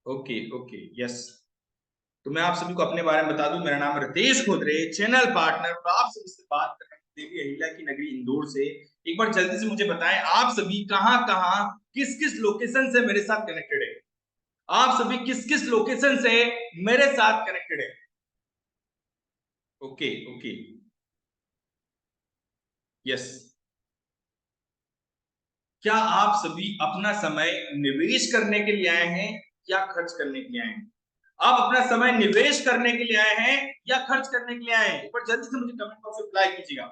Okay okay yes. तो मैं आप सभी को अपने बारे में बता दूं, मेरा नाम रितेश खोदरे, चैनल पार्टनर, और आप सभी से बात कर रहे हैं देवी अहिल्या की नगरी इंदौर से। एक बार जल्दी से मुझे बताएं, आप सभी कहां कहां किस किस लोकेशन से मेरे साथ कनेक्टेड है? आप सभी किस किस लोकेशन से मेरे साथ कनेक्टेड है? Okay okay yes. क्या आप सभी अपना समय निवेश करने के लिए आए हैं या खर्च करने के लिए आए हैं? आप अपना समय निवेश करने के लिए आए हैं या खर्च करने के लिए आए हैं? एक बार जल्दी से मुझे कमेंट बॉक्स में रिप्लाई कीजिएगा।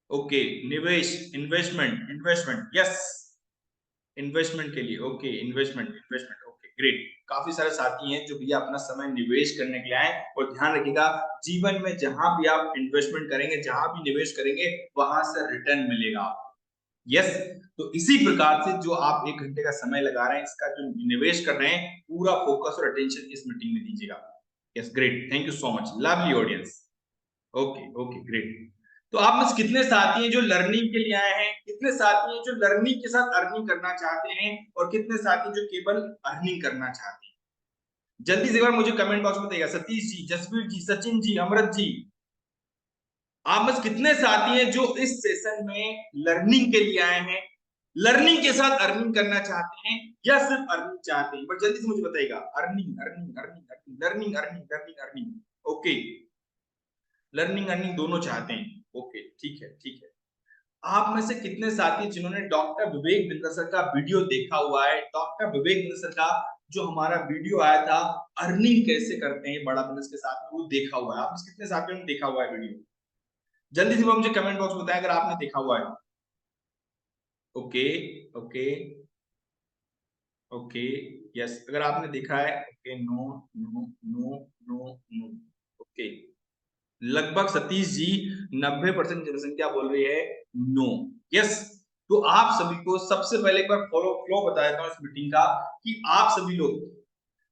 ओके, निवेश, इन्वेस्टमेंट, इन्वेस्टमेंट, यस, इन्वेस्टमेंट के लिए। Okay, investment, investment, okay, great. काफी सारे साथी हैं जो भैया अपना समय निवेश करने के लिए आए, और ध्यान रखिएगा, जीवन में जहां भी आप इन्वेस्टमेंट करेंगे, जहां भी निवेश करेंगे, वहां से रिटर्न मिलेगा आपको। यस। तो इसी प्रकार से जो आप 1 घंटे का समय लगा रहे हैं, इसका जो निवेश कर रहे हैं, पूरा फोकस और अटेंशन इस मीटिंग में दीजिएगा। Yes, great, thank you so much, lovely audience. Okay okay great. तो आप में से कितने साथी हैं जो लर्निंग के लिए आए हैं? कितने साथी हैं जो लर्निंग के साथ अर्निंग करना चाहते हैं? और कितने साथी जो केवल अर्निंग करना चाहते हैं? जल्दी से एक बार मुझे कमेंट बॉक्स में बताइएगा। सतीश जी, जसवीर जी, सचिन जी, अमृत जी, आप बस कितने साथी हैं जो इस सेशन में लर्निंग के लिए आए हैं, लर्निंग के साथ अर्निंग करना चाहते हैं, या सिर्फ अर्निंग चाहते हैं? बट जल्दी से मुझे बताइएगा। Earning earning earning earning learning earning learning earning. Okay, learning earning दोनों चाहते हैं। ओके, ठीक है ठीक है। आप में से कितने साथी जिन्होंने डॉक्टर विवेक बिंद्रा सर का वीडियो देखा हुआ है? डॉक्टर विवेक बिंद्रा सर का जो हमारा वीडियो आया था, अर्निंग कैसे करते हैं बड़ा बिजनेस के साथ में, वो देखा हुआ है? आप में से कितने साथियों ने देखा हुआ है वीडियो? जल्दी से मुझे कमेंट बॉक्स में बताएं अगर आपने देखा हुआ है। ओके ओके ओके यस, अगर आपने देखा है। Okay, no no no no no. Okay, लगभग सतीश जी 90% जनसंख्या बोल रही है नो। यस। तो आप सभी को सबसे पहले एक बार फॉलो फ्लो बता देता हूं इस मीटिंग का, कि आप सभी लोग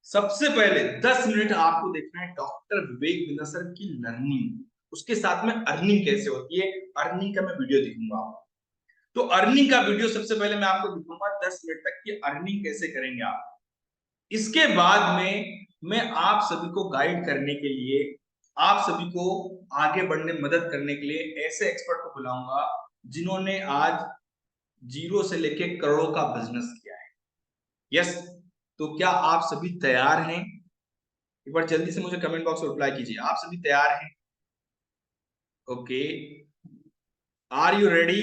सबसे पहले 10 मिनट आपको देखना है डॉक्टर विवेक बिंद्रा सर की लर्निंग, उसके साथ में अर्निंग कैसे होती है, अर्निंग का मैं वीडियो दिखूंगा आपको। तो अर्निंग का वीडियो सबसे पहले मैं आपको दिखाऊंगा 10 मिनट तक की अर्निंग कैसे करेंगे आप। इसके बाद में मैं आप सभी को गाइड करने के लिए, आप सभी को आगे बढ़ने मदद करने के लिए ऐसे एक्सपर्ट को बुलाऊंगा जिन्होंने आज जीरो से लेके करोड़ों का बिजनेस किया है। यस। तो क्या आप सभी तैयार हैं? एक बार जल्दी से मुझे कमेंट बॉक्स में रिप्लाई कीजिए, आप सभी तैयार हैं? Okay, are you ready?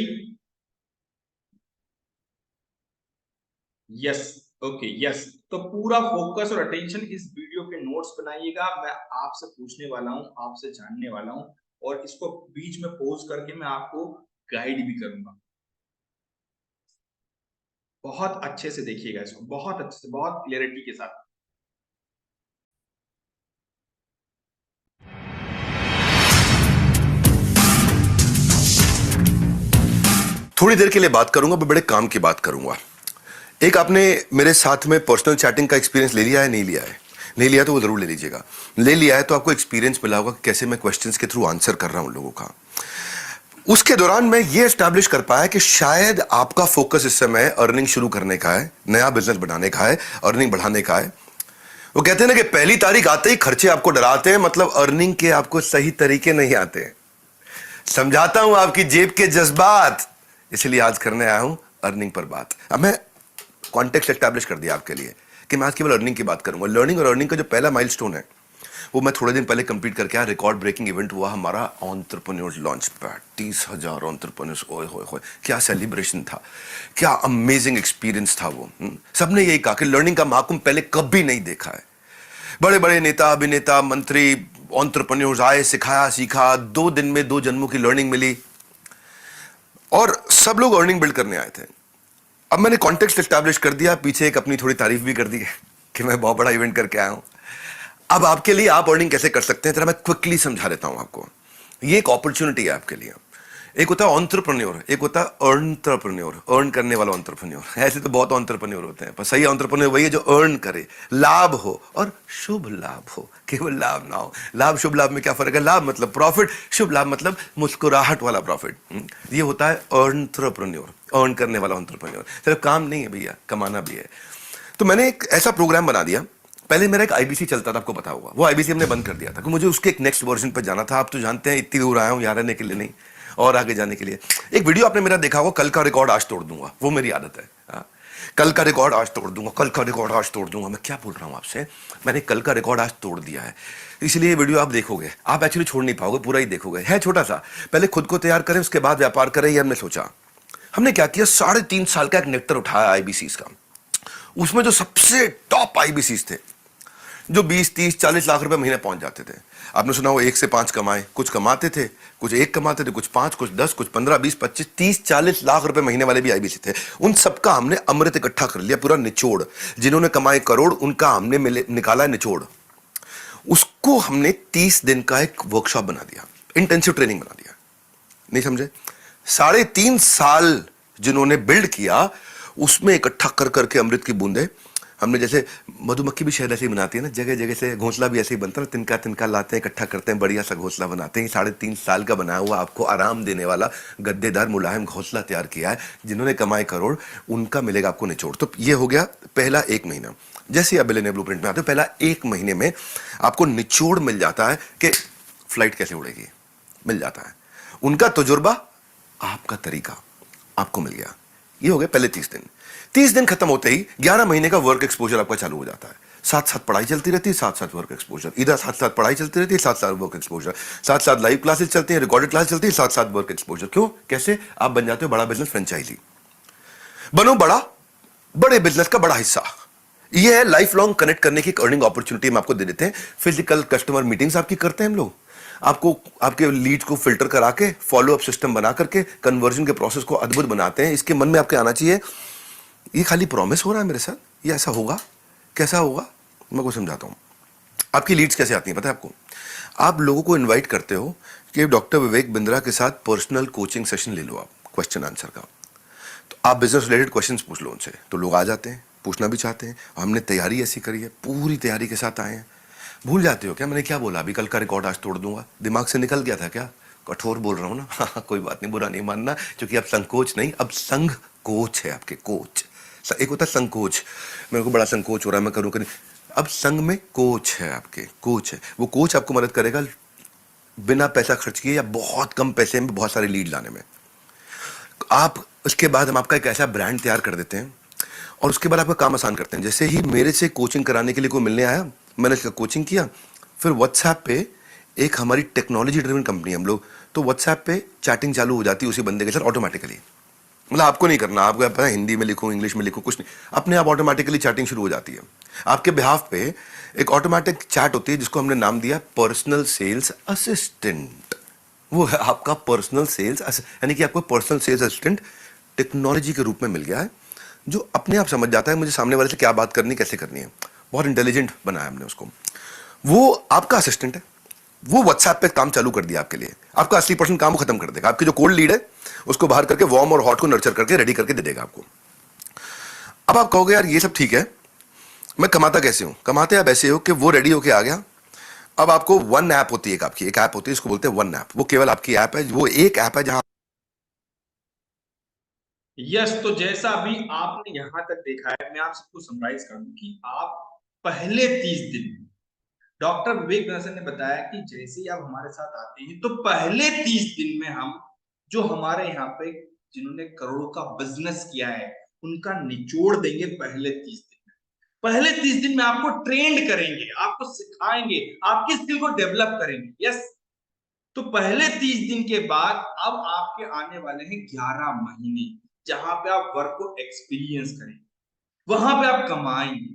Yes. Okay yes. तो पूरा फोकस और अटेंशन इस वीडियो के नोट्स बनाइएगा। मैं आपसे पूछने वाला हूं, आपसे जानने वाला हूं, और इसको बीच में पॉज करके मैं आपको गाइड भी करूंगा। बहुत अच्छे से देखिएगा इसको, बहुत अच्छे से, बहुत क्लियरिटी के साथ। थोड़ी देर के लिए बात करूंगा, बड़े काम की बात करूंगा। एक आपने मेरे साथ में पर्सनल चैटिंग का एक्सपीरियंस ले लिया है? नहीं लिया है? नहीं लिया तो वो जरूर ले लीजिएगा। ले लिया है तो आपको एक्सपीरियंस मिला होगा कैसे मैं क्वेश्चंस के थ्रू आंसर कर रहा हूं लोगों का। उसके दौरान मैं ये एस्टैब्लिश कर पाया कि शायद आपका फोकस इस समय अर्निंग शुरू करने का है, नया बिजनेस बनाने का है, अर्निंग बढ़ाने का है। वो कहते हैं ना कि पहली तारीख आते ही खर्चे आपको डराते हैं, मतलब अर्निंग के आपको सही तरीके नहीं आते। समझाता हूं आपकी जेब के जज्बात, इसलिए आज करने आया हूं अर्निंग पर बात। अब मैं कॉन्टेक्स्ट एस्टैब्लिश कर दिया आपके लिए कि मैं आज केवल अर्निंग की बात करूंगा। लर्निंग और अर्निंग का जो पहला माइलस्टोन है वो मैं थोड़े दिन पहले कंप्लीट करके आया। रिकॉर्ड ब्रेकिंग इवेंट हुआ हमारा एंटरप्रेन्योर्स लॉन्च पैड, 30,000 एंटरप्रेन्योर्स। ओए होए होए, क्या सेलिब्रेशन था, क्या अमेजिंग एक्सपीरियंस था वो। सबने यही कहा कि लर्निंग का महाकुंभ पहले कभी नहीं देखा है। बड़े बड़े नेता, अभिनेता, मंत्री, एंटरप्रेन्योर्स आए, सिखाया, सीखा। 2 दिन में 2 जन्मों की लर्निंग मिली और सब लोग अर्निंग बिल्ड करने आए थे। अब मैंने कॉन्टेक्स्ट एस्टैब्लिश कर दिया, पीछे एक अपनी थोड़ी तारीफ भी कर दी कि मैं बहुत बड़ा इवेंट करके आया हूं। अब आपके लिए आप अर्निंग कैसे कर सकते हैं जरा मैं क्विकली समझा देता हूं आपको। ये एक अपॉर्चुनिटी है आपके लिए। एक होता है एंटरप्रेन्योर, एक होता है एंटरप्रेन्योर, अर्न करने वाला एंटरप्रेन्योर। ऐसे तो बहुत एंटरप्रेन्योर होते हैं, पर सही एंटरप्रेन्योर वही है जो अर्न करे, लाभ हो और शुभ लाभ हो, केवल लाभ ना हो। लाभ शुभ लाभ में क्या फर्क है? लाभ मतलब प्रॉफिट, शुभ लाभ मतलब मुस्कुराहट वाला प्रॉफिट। ये होता है एंटरप्रेन्योर, अर्न करने वाला एंटरप्रेन्योर। सिर्फ काम नहीं है भैया, कमाना भी है। तो मैंने एक ऐसा प्रोग्राम बना दिया। पहले मेरा एक आईबीसी चलता था, आपको पता होगा, वो आईबीसी हमने बंद कर दिया था क्योंकि मुझे उसके एक नेक्स्ट वर्जन पर जाना था। आप तो जानते हैं इतनी दूर आया हूं यहाँ रहने के लिए नहीं, और आगे जाने के लिए। एक वीडियो आपने मेरा देखा होगा, कल का रिकॉर्ड आज तोड़ दूंगा, वो मेरी आदत है। हाँ? कल का रिकॉर्ड आज तोड़ दूंगा, कल का रिकॉर्ड आज तोड़ दूंगा। मैं क्या बोल रहा हूं आपसे, मैंने कल का रिकॉर्ड आज तोड़ दिया है। इसलिए ये वीडियो आप देखोगे, आप एक्चुअली छोड़ नहीं पाओगे, पूरा ही देखोगे। है छोटा सा, पहले खुद को तैयार करें, उसके बाद व्यापार करें, ये हमने सोचा। हमने क्या किया, 3.5 साल का एक नेक्टर उठाया आईबीसी का। उसमें जो सबसे टॉप आईबीसी थे, जो 20, 30, 40 लाख रुपए महीने पहुंच जाते थे। आपने सुना वो 1 से 5 कमाए, कुछ कमाते थे, कुछ 1 कमाते थे, कुछ 5, कुछ 10, कुछ 15, 20, 25, 30, 40 लाख रुपए महीने वाले भी आईबीसी थे। उन सबका हमने अमृत इकट्ठा कर लिया, पूरा निचोड़। जिन्होंने कमाए करोड़, उनका हमने निकाला निचोड़। उसको हमने 30 दिन का एक वर्कशॉप बना दिया, इंटेंसिव ट्रेनिंग बना दिया। नहीं समझे? 3.5 साल जिन्होंने बिल्ड किया, उसमें इकट्ठा कर करके अमृत की बूंदे हमने, जैसे मधुमक्खी भी शहद ऐसे ही बनाती है ना, जगह जगह से घोंसला भी ऐसे ही बनता है, तिनका तिनका लाते हैं, इकट्ठा करते हैं, बढ़िया सा घोंसला बनाते हैं। 3.5 साल का बनाया हुआ, आपको आराम देने वाला गद्देदार मुलायम घोंसला तैयार किया है। जिन्होंने कमाए करोड़, उनका मिलेगा आपको निचोड़। तो ये हो गया पहला 1 महीना। जैसे आप बिलियनियर ब्लूप्रिंट में आते हो, पहला 1 महीने में आपको निचोड़ मिल जाता है कि फ्लाइट कैसे उड़ेगी, मिल जाता है। उनका तजुर्बा, आपका तरीका आपको मिल गया। ये हो गए पहले 30 दिन। 30 दिन खत्म होते ही 11 महीने का वर्क एक्सपोजर आपका चालू हो जाता है। साथ साथ पढ़ाई चलती रहती है, साथ साथ वर्क एक्सपोजर, इधर साथ साथ पढ़ाई चलती रहती है, साथ साथ वर्क एक्सपोजर, साथ साथ लाइव क्लासेस चलती हैं, रिकॉर्डेड क्लास चलती है, साथ साथ वर्क एक्सपोजर। क्यों? कैसे? आप बन जाते हो बड़ा बिजनेस फ्रेंचाइजी। बनो बड़ा, बड़े बिजनेस का बड़ा हिस्सा। ये है लाइफ लॉन्ग कनेक्ट करने की अर्निंग अपॉर्चुनिटी हम आपको दे देते हैं। फिजिकल कस्टमर मीटिंग्स आपकी करते हैं हम लोग, आपको आपके लीड को फिल्टर करा के, फॉलो अप सिस्टम बना करके कन्वर्जन के प्रोसेस को अद्भुत बनाते हैं। इसके मन में आपके आना चाहिए, ये खाली प्रॉमिस हो रहा है मेरे साथ, ये ऐसा होगा, कैसा होगा? मैं को समझाता हूं। आपकी लीड्स कैसे आती हैं पता है आपको? आप लोगों को इनवाइट करते हो कि डॉक्टर विवेक बिंद्रा के साथ पर्सनल कोचिंग सेशन ले लो, आप क्वेश्चन आंसर का। तो आप बिजनेस रिलेटेड क्वेश्चंस पूछ लो उनसे, तो लोग आ जाते हैं, पूछना भी चाहते हैं। हमने तैयारी ऐसी करी है, पूरी तैयारी के साथ आए हैं। भूल जाते हो क्या मैंने क्या बोला? अभी कल का रिकॉर्ड आज तोड़ दूंगा, दिमाग से निकल गया था क्या? कठोर बोल रहा हूं ना। हाँ, कोई बात नहीं, बुरा नहीं मानना, क्योंकि अब संकोच नहीं, अब संघ कोच है आपके, कोच। एक होता है संकोच, मेरे को बड़ा संकोच हो रहा है, मैं करूं करूं। अब संघ में कोच है आपके, कोच है। वो कोच आपको मदद करेगा बिना पैसा खर्च किए या बहुत कम पैसे में बहुत सारे लीड लाने में। आप उसके बाद हम आपका एक ऐसा ब्रांड तैयार कर देते हैं और उसके बाद आपका काम आसान करते हैं। जैसे ही मेरे से कोचिंग कराने के लिए कोई मिलने आया, मैंने इसका कोचिंग किया, फिर व्हाट्सएप पे एक हमारी टेक्नोलॉजी ड्रिवन कंपनी हम लोग, तो व्हाट्सएप पे चैटिंग चालू हो जाती है उसी बंदे के साथ ऑटोमेटिकली। मतलब आपको नहीं करना, आपको पता है हिंदी में लिखो, इंग्लिश में लिखो, कुछ नहीं, अपने आप ऑटोमेटिकली चैटिंग शुरू हो जाती है। आपके बिहाफ पे एक ऑटोमेटिक चैट होती है जिसको हमने नाम दिया पर्सनल सेल्स असिस्टेंट। वो है आपका पर्सनल सेल्स, यानी कि आपको पर्सनल सेल्स असिस्टेंट टेक्नोलॉजी के रूप में मिल गया है, जो अपने आप समझ जाता है मुझे सामने वाले से क्या बात करनी, कैसे करनी है। बहुत इंटेलिजेंट बनाया हमने उसको। वो आपका असिस्टेंट है, वो व्हाट्सएप पे काम चालू कर दिया आपके लिए। आपका 80% काम वो खत्म कर देगा। आपकी जो कोल्ड लीड है उसको बाहर करके वार्म और हॉट को नर्चर करके रेडी करके दे देगा आपको। अब आप कहोगे यार ये सब ठीक है, मैं कमाता कैसे हूं? कमाते आप ऐसे हो कि वो रेडी होके आ गया, अब आपको वन ऐप होती है, आपकी एक ऐप होती है, इसको बोलते हैं वन ऐप। वो केवल आपकी ऐप है, वो एक ऐप है जहां यस। तो जैसा अभी आपने यहां तक देखा है, मैं आप सबको समराइज कर दूं कि आप पहले 30 दिन, डॉक्टर विवेक दर्शन ने बताया कि जैसे ही आप हमारे साथ आते हैं तो पहले 30 दिन में हम जो हमारे यहाँ पे जिन्होंने करोड़ों का बिजनेस किया है उनका निचोड़ देंगे पहले 30 दिन में। पहले 30 दिन में आपको ट्रेंड करेंगे, आपको सिखाएंगे, आपकी स्किल को डेवलप करेंगे। यस। तो पहले 30 दिन के बाद अब आपके आने वाले हैं 11 महीने, जहां पे आप वर्क को एक्सपीरियंस करेंगे, वहां पे आप कमाएंगे।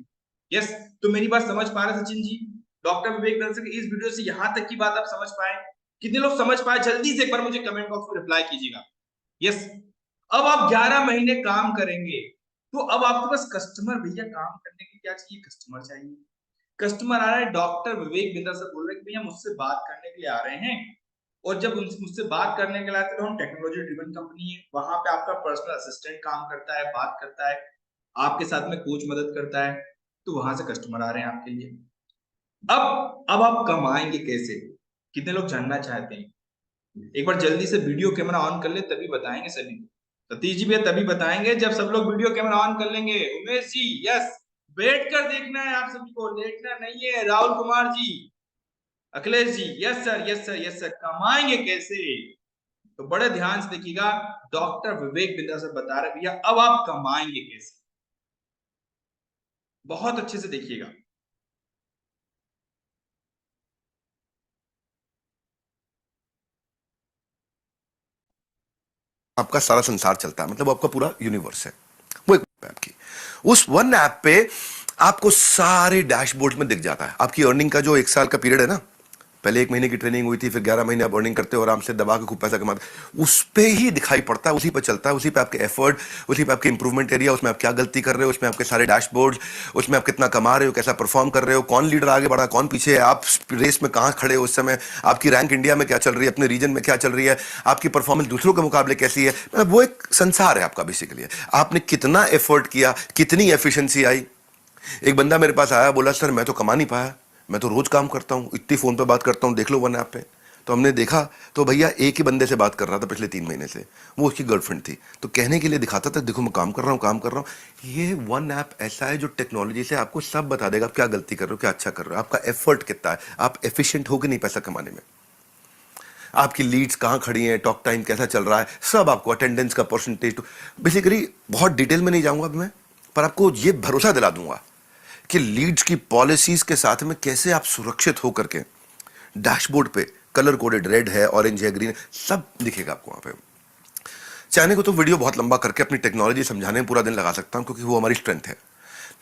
यस। तो मेरी बात समझ पा रहे सचिन जी? डॉक्टर विवेक दर्शन की इस वीडियो से यहां तक की बात आप समझ पाए? कितने लोग समझ पाए? जल्दी से एक बार मुझे कमेंट बॉक्स में रिप्लाई कीजिएगा। यस। अब आप 11 महीने काम करेंगे तो अब आपके पास कस्टमर, भैया काम करने के क्या चाहिए? कस्टमर चाहिए। कस्टमर आ रहा है, डॉक्टर विवेक बिंद्रा सर बोल रहे हैं कि भैया मुझसे बात करने के लिए आ रहे हैं, और जब मुझसे बात करने के लिए आते हैं तो हम टेक्नोलॉजी ड्रिवन कंपनी है, वहां पे आपका पर्सनल असिस्टेंट काम करता है, बात करता है, आपके साथ में कोच मदद करता है। तो वहां से कस्टमर आ रहे हैं आपके लिए। अब आप कमाएंगे कैसे? कितने लोग जानना चाहते हैं? एक बार जल्दी से वीडियो कैमरा ऑन कर ले, तभी बताएंगे सभी को। सतीश जी भैया तभी बताएंगे जब सब लोग वीडियो कैमरा ऑन कर लेंगे। उमेश जी, यस। बैठकर देखना है आप सभी को, लेटना नहीं है। Rahul Kumar ji, Akhilesh ji, yes sir, yes sir, yes sir. कमाएंगे कैसे? तो बड़े ध्यान से देखिएगा, डॉक्टर विवेक बिंद्रा से बता रहे भैया अब आप कमाएंगे कैसे, बहुत अच्छे से देखिएगा। आपका सारा संसार चलता है, मतलब वो आपका पूरा यूनिवर्स है। वो एक ऐप आपकी, उस वन ऐप पे आपको सारे डैशबोर्ड में दिख जाता है। आपकी अर्निंग का जो 1 साल का पीरियड है ना, पहले 1 महीने की ट्रेनिंग हुई थी, फिर 11 महीने आप अर्निंग करते हो, आराम से दबा के खूब पैसा कमाते, उस पे ही दिखाई पड़ता है, उसी पे चलता है, उसी पे आपके एफर्ट, उसी पे आपके इंप्रूवमेंट एरिया, उसमें आप क्या गलती कर रहे हो, उसमें आपके सारे डैशबोर्ड, उसमें आप कितना कमा रहे हो, कैसा परफॉर्म कर रहे हो, कौन लीडर आगे बढ़ा, कौन पीछे है, आप रेस में कहां खड़े हो उस समय, आपकी रैंक इंडिया में क्या चल रही है, अपने रीजन में क्या चल रही है, आपकी परफॉर्मेंस दूसरों के मुकाबले कैसी है। मतलब वो एक संसार है आपका बेसिकली। आपने कितना एफर्ट किया, कितनी एफिशिएंसी आई। एक बंदा मेरे पास आया, बोला सर मैं तो कमा नहीं पाया, मैं तो रोज काम करता हूं, इतनी फोन पे बात करता हूं, देख लो वन ऐप पे। तो हमने देखा तो भैया एक ही बंदे से बात कर रहा था पिछले 3 महीने से, वो उसकी गर्लफ्रेंड थी। तो कहने के लिए दिखाता था, देखो मैं काम कर रहा हूं, काम कर रहा हूं। ये वन ऐप ऐसा है जो टेक्नोलॉजी से आपको सब बता देगा, आप क्या गलती कर रहे हो, क्या अच्छा कर रहे हो, आपका एफर्ट कितना है, आप एफिशिएंट हो कि नहीं पैसा कमाने में, आपकी लीड्स कहां खड़ी हैं, टॉक टाइम कैसा चल रहा है, सब आपको, अटेंडेंस का परसेंटेज। बेसिकली बहुत डिटेल में नहीं जाऊंगा अब मैं, पर आपको ये भरोसा दिला दूंगा कि लीड्स की पॉलिसीज के साथ में कैसे आप सुरक्षित होकर के डैशबोर्ड पे कलर कोडेड, रेड है, ऑरेंज है, ग्रीन है, सब दिखेगा आपको वहां पे। चाहने को तो वीडियो बहुत लंबा करके अपनी टेक्नोलॉजी समझाने में पूरा दिन लगा सकता हूं, क्योंकि वो हमारी स्ट्रेंथ है।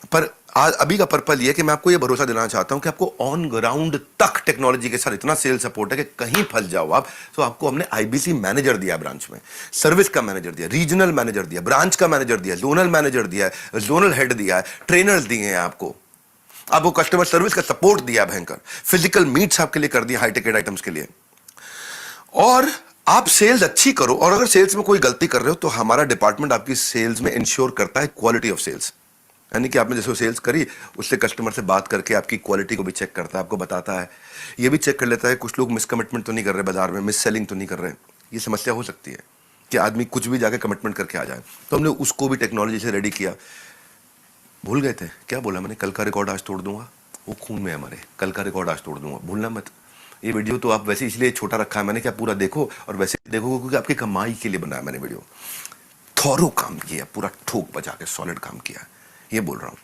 पर आज अभी का पर्पल ये कि मैं आपको ये भरोसा दिलाना चाहता हूं कि आपको ऑन ग्राउंड तक टेक्नोलॉजी के साथ इतना सेल सपोर्ट है कि कहीं फंस जाओ आप तो आपको हमने आईबीसी मैनेजर दिया ब्रांच में, सर्विस का मैनेजर दिया, रीजनल मैनेजर दिया, ब्रांच का मैनेजर दिया, जोनल मैनेजर दिया है, जोनल हेड दिया है, ट्रेनर्स दिए हैं आपको कस्टमर सर्विस का सपोर्ट दिया भयंकर, फिजिकल मीट्स आपके लिए कर दिया हाई टिकट आइटम्स के लिए। और आप सेल्स अच्छी करो, और अगर सेल्स में कोई गलती कर रहे हो तो हमारा डिपार्टमेंट आपकी सेल्स में इंश्योर करता है क्वालिटी ऑफ सेल्स। यानी कि आपने जैसे सेल्स करी, उससे कस्टमर से बात करके आपकी क्वालिटी को भी चेक करता है, आपको बताता है, ये भी चेक कर लेता है कुछ लोग मिस कमिटमेंट तो नहीं कर रहे बाजार में, मिस सेलिंग तो नहीं कर रहे। ये समस्या हो सकती है कि आदमी कुछ भी जाके कमिटमेंट करके आ जाए, तो हमने उसको भी टेक्नोलॉजी से रेडी किया। भूल गए थे क्या बोला मैंने, कल का रिकॉर्ड आज तोड़ दूंगा, वो खून में है हमारे, कल का रिकॉर्ड आज तोड़ दूंगा, भूलना मत। ये वीडियो तो आप वैसे इसलिए छोटा रखा है मैंने, क्या पूरा देखो, और वैसे देखो क्योंकि आपकी कमाई के लिए बनाया मैंने वीडियो। थॉरो काम किया, पूरा ठोक बजा के सॉलिड काम किया, ये बोल रहा हूं।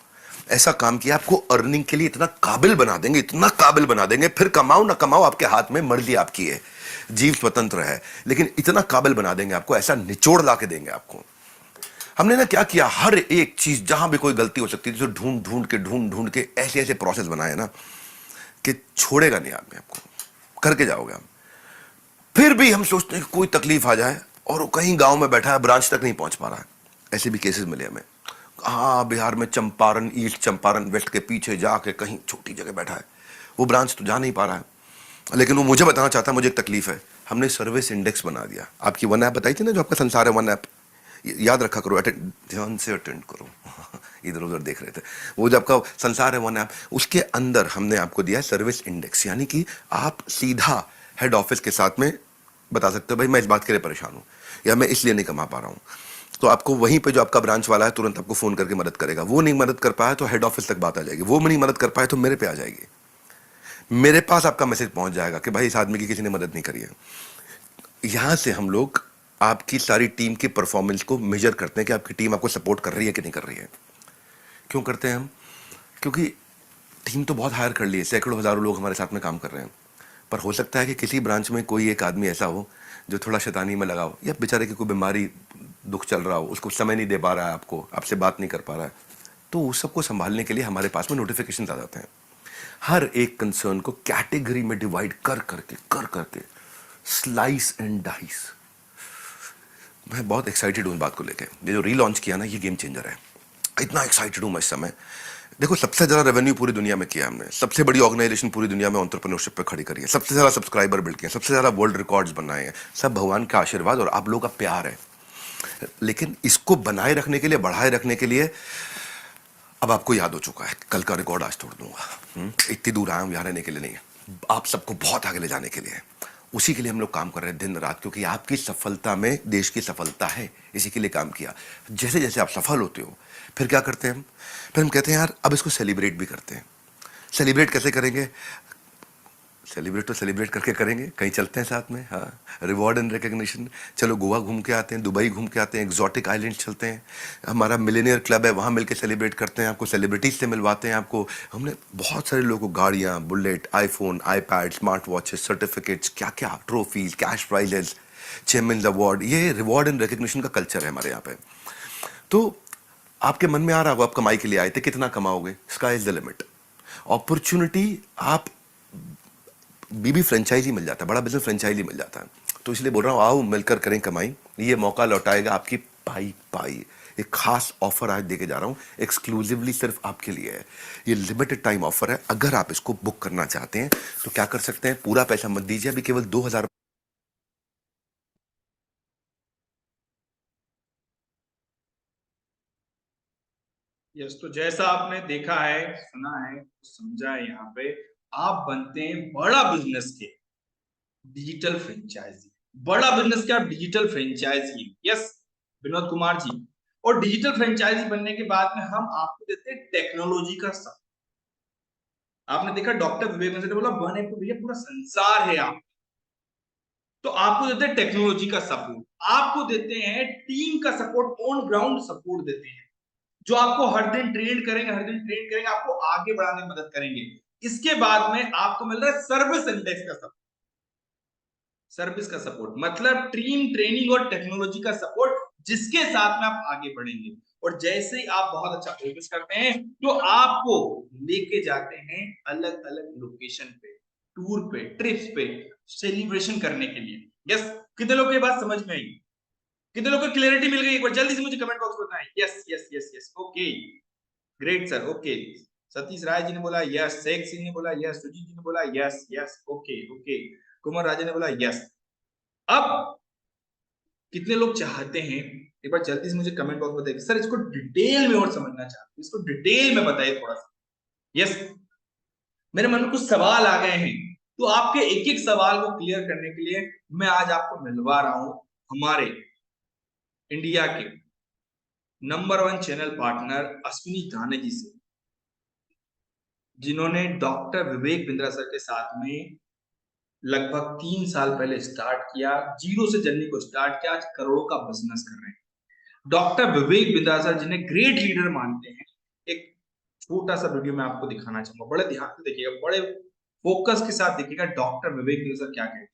ऐसा काम किया आपको अर्निंग के लिए इतना काबिल बना देंगे, इतना काबिल बना देंगे, फिर कमाओ ना कमाओ आपके हाथ में, मर्जी आपकी है, जीव स्वतंत्र है, लेकिन इतना काबिल बना देंगे आपको, ऐसा निचोड़ ला के देंगे आपको। हमने ना क्या किया, हर एक चीज जहां भी कोई गलती हो सकती थी तो ढूंढ ढूंढ के ऐसे ऐसे प्रोसेस बनाए ना कि छोड़ेगा नहीं आदमी, आपको करके जाओगे हम। फिर भी हम सोचते हैं कि कोई तकलीफ आ जाए और वो कहीं गांव में बैठा है, ब्रांच तक नहीं पहुंच पा रहा है, ऐसे भी केसेस मिले हमें। हाँ, बिहार में चंपारण, ईस्ट चंपारण वेस्ट के पीछे जाके कहीं छोटी जगह बैठा है, वो ब्रांच तो जा नहीं पा रहा है, लेकिन वो मुझे बताना चाहता है मुझे एक तकलीफ है। हमने सर्विस इंडेक्स बना दिया। आपकी वन ऐप बताई थी ना जो आपका संसार है, वन ऐप याद रखा करो, ध्यान से अटेंड करो इधर उधर देख रहे थे, वो जो आपका संसार है वन ऐप, उसके अंदर हमने आपको दिया है सर्विस इंडेक्स। यानी कि आप सीधा हेड ऑफिस के साथ में बता सकते हो भाई मैं इस बात के लिए परेशान हूं, या मैं इसलिए नहीं कमा पा रहा हूं, तो आपको वहीं पे जो आपका ब्रांच वाला है तुरंत आपको फोन करके मदद करेगा। वो नहीं मदद कर पाया तो हेड ऑफिस तक बात आ जाएगी, वो नहीं मदद कर पाए तो मेरे पे आ जाएगी, मेरे पास आपका मैसेज पहुंच जाएगा कि भाई इस आदमी की किसी ने मदद नहीं करी है। यहां से हम लोग आपकी सारी टीम की परफॉर्मेंस को मेजर करते हैं कि आपकी टीम आपको सपोर्ट कर रही है कि नहीं कर रही है। क्यों करते हैं हम? क्योंकि टीम तो बहुत हायर कर ली है, सैकड़ों हजारों लोग हमारे साथ में काम कर रहे हैं, पर हो सकता है कि किसी ब्रांच में कोई एक आदमी ऐसा हो जो थोड़ा शैतानी में लगा हो, या बेचारे की कोई बीमारी दुख चल रहा हो, उसको समय नहीं दे पा रहा है, आपको आपसे बात नहीं कर पा रहा है, तो उस सबको संभालने के लिए हमारे पास में नोटिफिकेशन आ जाते हैं। हर एक कंसर्न को कैटेगरी में डिवाइड कर करके स्लाइस एंड डाइस। मैं बहुत एक्साइटेड हूं इस बात को लेके, ये जो रीलॉन्च किया ना ये गेम चेंजर है, इतना एक्साइटेड हूं मैं इस समय। देखो सबसे ज्यादा रेवेन्यू पूरी दुनिया में किया हमने, सबसे बड़ी ऑर्गेनाइजेशन पूरी दुनिया में एंटरप्रेन्योरशिप पे खड़ी करी है, सबसे ज्यादा सब्सक्राइबर बिल्ड किए, सबसे ज्यादा वर्ल्ड रिकॉर्ड्स बनाए हैं, सब भगवान का आशीर्वाद और आप लोगों का प्यार है। लेकिन इसको बनाए रखने के लिए, बढ़ाए रखने के लिए, अब आपको याद हो चुका है, कल का रिकॉर्ड आज तोड़ दूंगा। इतनी दूर आया हूं यहाँ रहने के लिए नहीं, आप सबको बहुत आगे ले जाने के लिए। उसी के लिए हम लोग काम कर रहे हैं दिन रात, क्योंकि आपकी सफलता में देश की सफलता है, इसी के लिए काम किया। जैसे जैसे आप सफल होते हो फिर क्या करते हैं हम, फिर हम कहते हैं यार अब इसको सेलिब्रेट भी करते हैं। सेलिब्रेट कैसे करेंगे? सेलिब्रेट तो सेलिब्रेट करके करेंगे, कहीं चलते हैं साथ में, हाँ, रिवॉर्ड एंड रिकग्निशन, चलो गोवा घूम के आते हैं, दुबई घूम के आते हैं, एक्जॉटिक आइलैंड चलते हैं, हमारा मिलेनियर क्लब है वहाँ मिलके सेलिब्रेट करते हैं, आपको सेलिब्रिटीज से मिलवाते हैं। आपको हमने बहुत सारे लोगों को गाड़ियाँ, bullet, iPhone, iPad, smart watches, certificates, क्या क्या, trophies, cash prices, chairman award, ये रिवॉर्ड एंड रिकग्निशन का कल्चर है हमारे यहाँ पे। तो आपके मन में आ रहा होगा आप कमाई के लिए आए थे, कितना कमाओगे? Sky is the limit. Opportunity, आप बीबी फ्रेंचाइजी मिल जाता है, बड़ा बिजनेस फ्रेंचाइजी मिल जाता है। तो इसलिए बोल रहा हूँ आओ मिलकर करें कमाई, ये मौका लौटाएगा आपकी पाई पाई। एक खास ऑफर आज देके जा रहा हूँ, एक्सक्लूसिवली सिर्फ आपके लिए है, ये लिमिटेड टाइम ऑफर है। अगर आप इसको बुक करना चाहते हैं तो क्या कर सकते हैं, पूरा पैसा मत दीजिए, अभी केवल 2000। यस, तो जैसा आपने देखा है, सुना है, समझा है, यहाँ पे आप बनते हैं बड़ा बिजनेस के डिजिटल फ्रेंचाइजी। बड़ा बिजनेस क्या? Digital franchisee. Yes Vinod Kumar ji. और डिजिटल फ्रेंचाइजी बनने के बाद में हम आपको देते हैं टेक्नोलॉजी का सब। आपने देखा डॉक्टर विवेकानंद ने बोला बने तो भैया पूरा संसार है आप, तो आपको देते हैं टेक्नोलॉजी का सपोर्ट, आपको देते हैं टीम का सपोर्ट, ऑन ग्राउंड सपोर्ट देते हैं, जो आपको हर दिन ट्रेन करेंगे, हर दिन ट्रेन करेंगे, आपको आगे बढ़ाने में मदद करेंगे। इसके बाद में आपको मिल रहा है सर्विस इंडेक्स का सपोर्ट। सर्विस का सपोर्ट मतलब टीम ट्रेनिंग और टेक्नोलॉजी का सपोर्ट, जिसके साथ में आप आगे बढ़ेंगे। और जैसे ही आप बहुत अच्छा बिजनेस करते हैं तो आपको लेके जाते हैं अलग अलग लोकेशन पे, टूर पे, ट्रिप्स पे, सेलिब्रेशन करने के लिए। यस, कितने लोग को ये बात समझ में आई? कितने लोग को क्लियरिटी मिल गई? एक बार जल्दी से मुझे कमेंट बॉक्स में बताएं। Yes yes yes yes, okay, great sir, okay. Satish Rai ji ने बोला यस, शेख सिंह ने बोला यस, सुजीत जी ने बोला yes yes, okay okay, Kumar Raja ने बोला यस। अब कितने लोग चाहते हैं, एक बार जल्दी से मुझे कमेंट बॉक्स में बताइए सर इसको डिटेल में और समझना चाहते हैं, इसको डिटेल में बताइए थोड़ा सा। यस, मेरे मन में कुछ सवाल आ गए हैं, तो आपके एक एक सवाल को क्लियर करने के लिए मैं आज आपको मिलवा रहा हूं हमारे इंडिया के नंबर 1 चैनल पार्टनर अश्विनी दाने जी से, जिन्होंने डॉक्टर विवेक बिंद्रा सर के साथ में लगभग 3 साल पहले स्टार्ट किया, जीरो से जर्नी को स्टार्ट किया, आज करोड़ों का बिजनेस कर रहे हैं। डॉक्टर विवेक बिंद्रा सर जिन्हें ग्रेट लीडर मानते हैं, एक छोटा सा वीडियो मैं आपको दिखाना चाहूंगा, बड़े ध्यान से देखिएगा, बड़े फोकस के साथ देखिएगा डॉक्टर विवेक बिंद्रा सर क्या कहते हैं।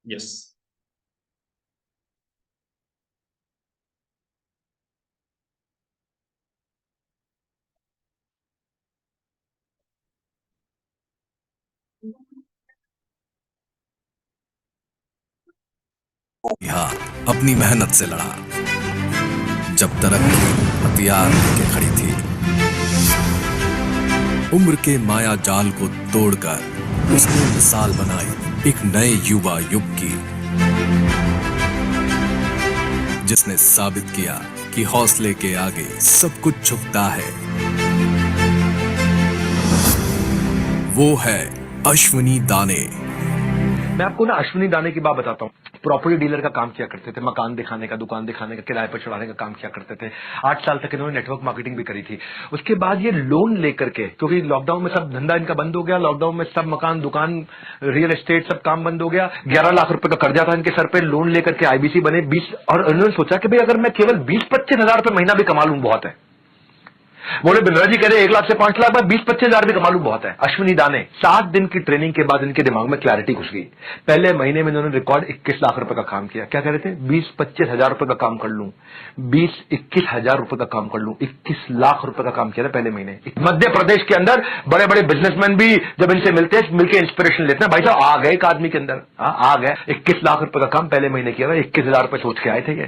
यस, यहाँ अपनी मेहनत से लड़ा, जब तरक्की हथियार लेके खड़ी थी। उम्र के माया जाल को तोड़कर उसने मिसाल बनाई एक नए युवा युग की, जिसने साबित किया कि हौसले के आगे सब कुछ झुकता है। वो है अश्विनी दाने। मैं आपको ना अश्विनी दाने की बात बताता हूँ। प्रॉपर्टी डीलर का काम किया करते थे, मकान दिखाने का, दुकान दिखाने का, किराए पर चढ़ाने का काम किया करते थे। 8 साल तक इन्होंने नेटवर्क मार्केटिंग भी करी थी। उसके बाद ये लोन लेकर के, क्योंकि लॉकडाउन में सब धंधा इनका बंद हो गया, लॉकडाउन में सब मकान, दुकान, रियल एस्टेट सब काम बंद हो गया। 11 लाख रुपए का कर्जा था इनके सर पे, लोन लेकर के आईबीसी बने 20, और इन्होंने सोचा कि भाई अगर मैं केवल 20-25 हजार रुपए महीना भी कमा लूं बहुत है। बोले बिंद्रा जी कह रहे 1 लाख से 5 लाख, 20-25 हजार भी कमा लूं बहुत है। अश्विनी दाने 7 दिन की ट्रेनिंग के बाद इनके दिमाग में क्लैरिटी घुस गई। पहले महीने में इन्होंने रिकॉर्ड 21 लाख रुपए का काम किया। क्या कह रहे थे? 20-25 हजार रुपए का काम कर लूं, 20-21 हजार रुपए का काम कर लूं। 21 लाख रुपए का काम किया था पहले महीने। मध्य प्रदेश के अंदर बड़े बड़े बिजनेसमैन भी जब इनसे मिलते हैं, मिलकर इंस्पिरेशन लेते हैं। भाई साहब आ गए एक आदमी के अंदर, आ गए। 21 लाख रुपए का काम पहले महीने किया था, 21 हजार रुपए सोच के आए थे।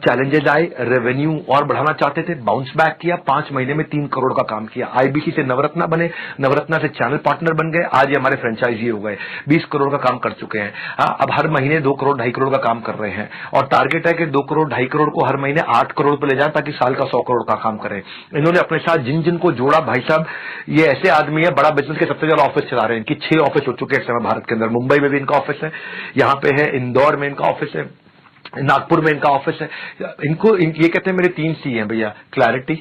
चैलेंजेस आए, रेवेन्यू और बढ़ाना चाहते थे, बाउंस बैक किया, 5 महीने में 3 करोड़ का काम किया। आईबीसी से नवरत्ना बने, नवरत्ना से चैनल पार्टनर बन गए, आज ये हमारे फ्रेंचाइजी हो गए, 20 करोड़ का काम कर चुके हैं। हाँ, अब हर महीने 2 करोड़ 2.5 करोड़ का काम कर रहे हैं और टारगेट है कि 2 करोड़ 2.5 करोड़ को हर महीने 8 करोड़ पे ले जाए ताकि साल का 100 करोड़ का काम करें। इन्होंने अपने साथ जिन जिन को जोड़ा, भाई साहब ये ऐसे आदमी है, बड़ा बिजनेस के सबसे ज्यादा ऑफिस चला रहे हैं। इनकी 6 ऑफिस हो चुके हैं इस समय भारत के अंदर। मुंबई में भी इनका ऑफिस है, यहाँ पे है, इंदौर में इनका ऑफिस है, नागपुर में इनका ऑफिस है। ये कहते हैं मेरे 3 सी हैं भैया, क्लैरिटी,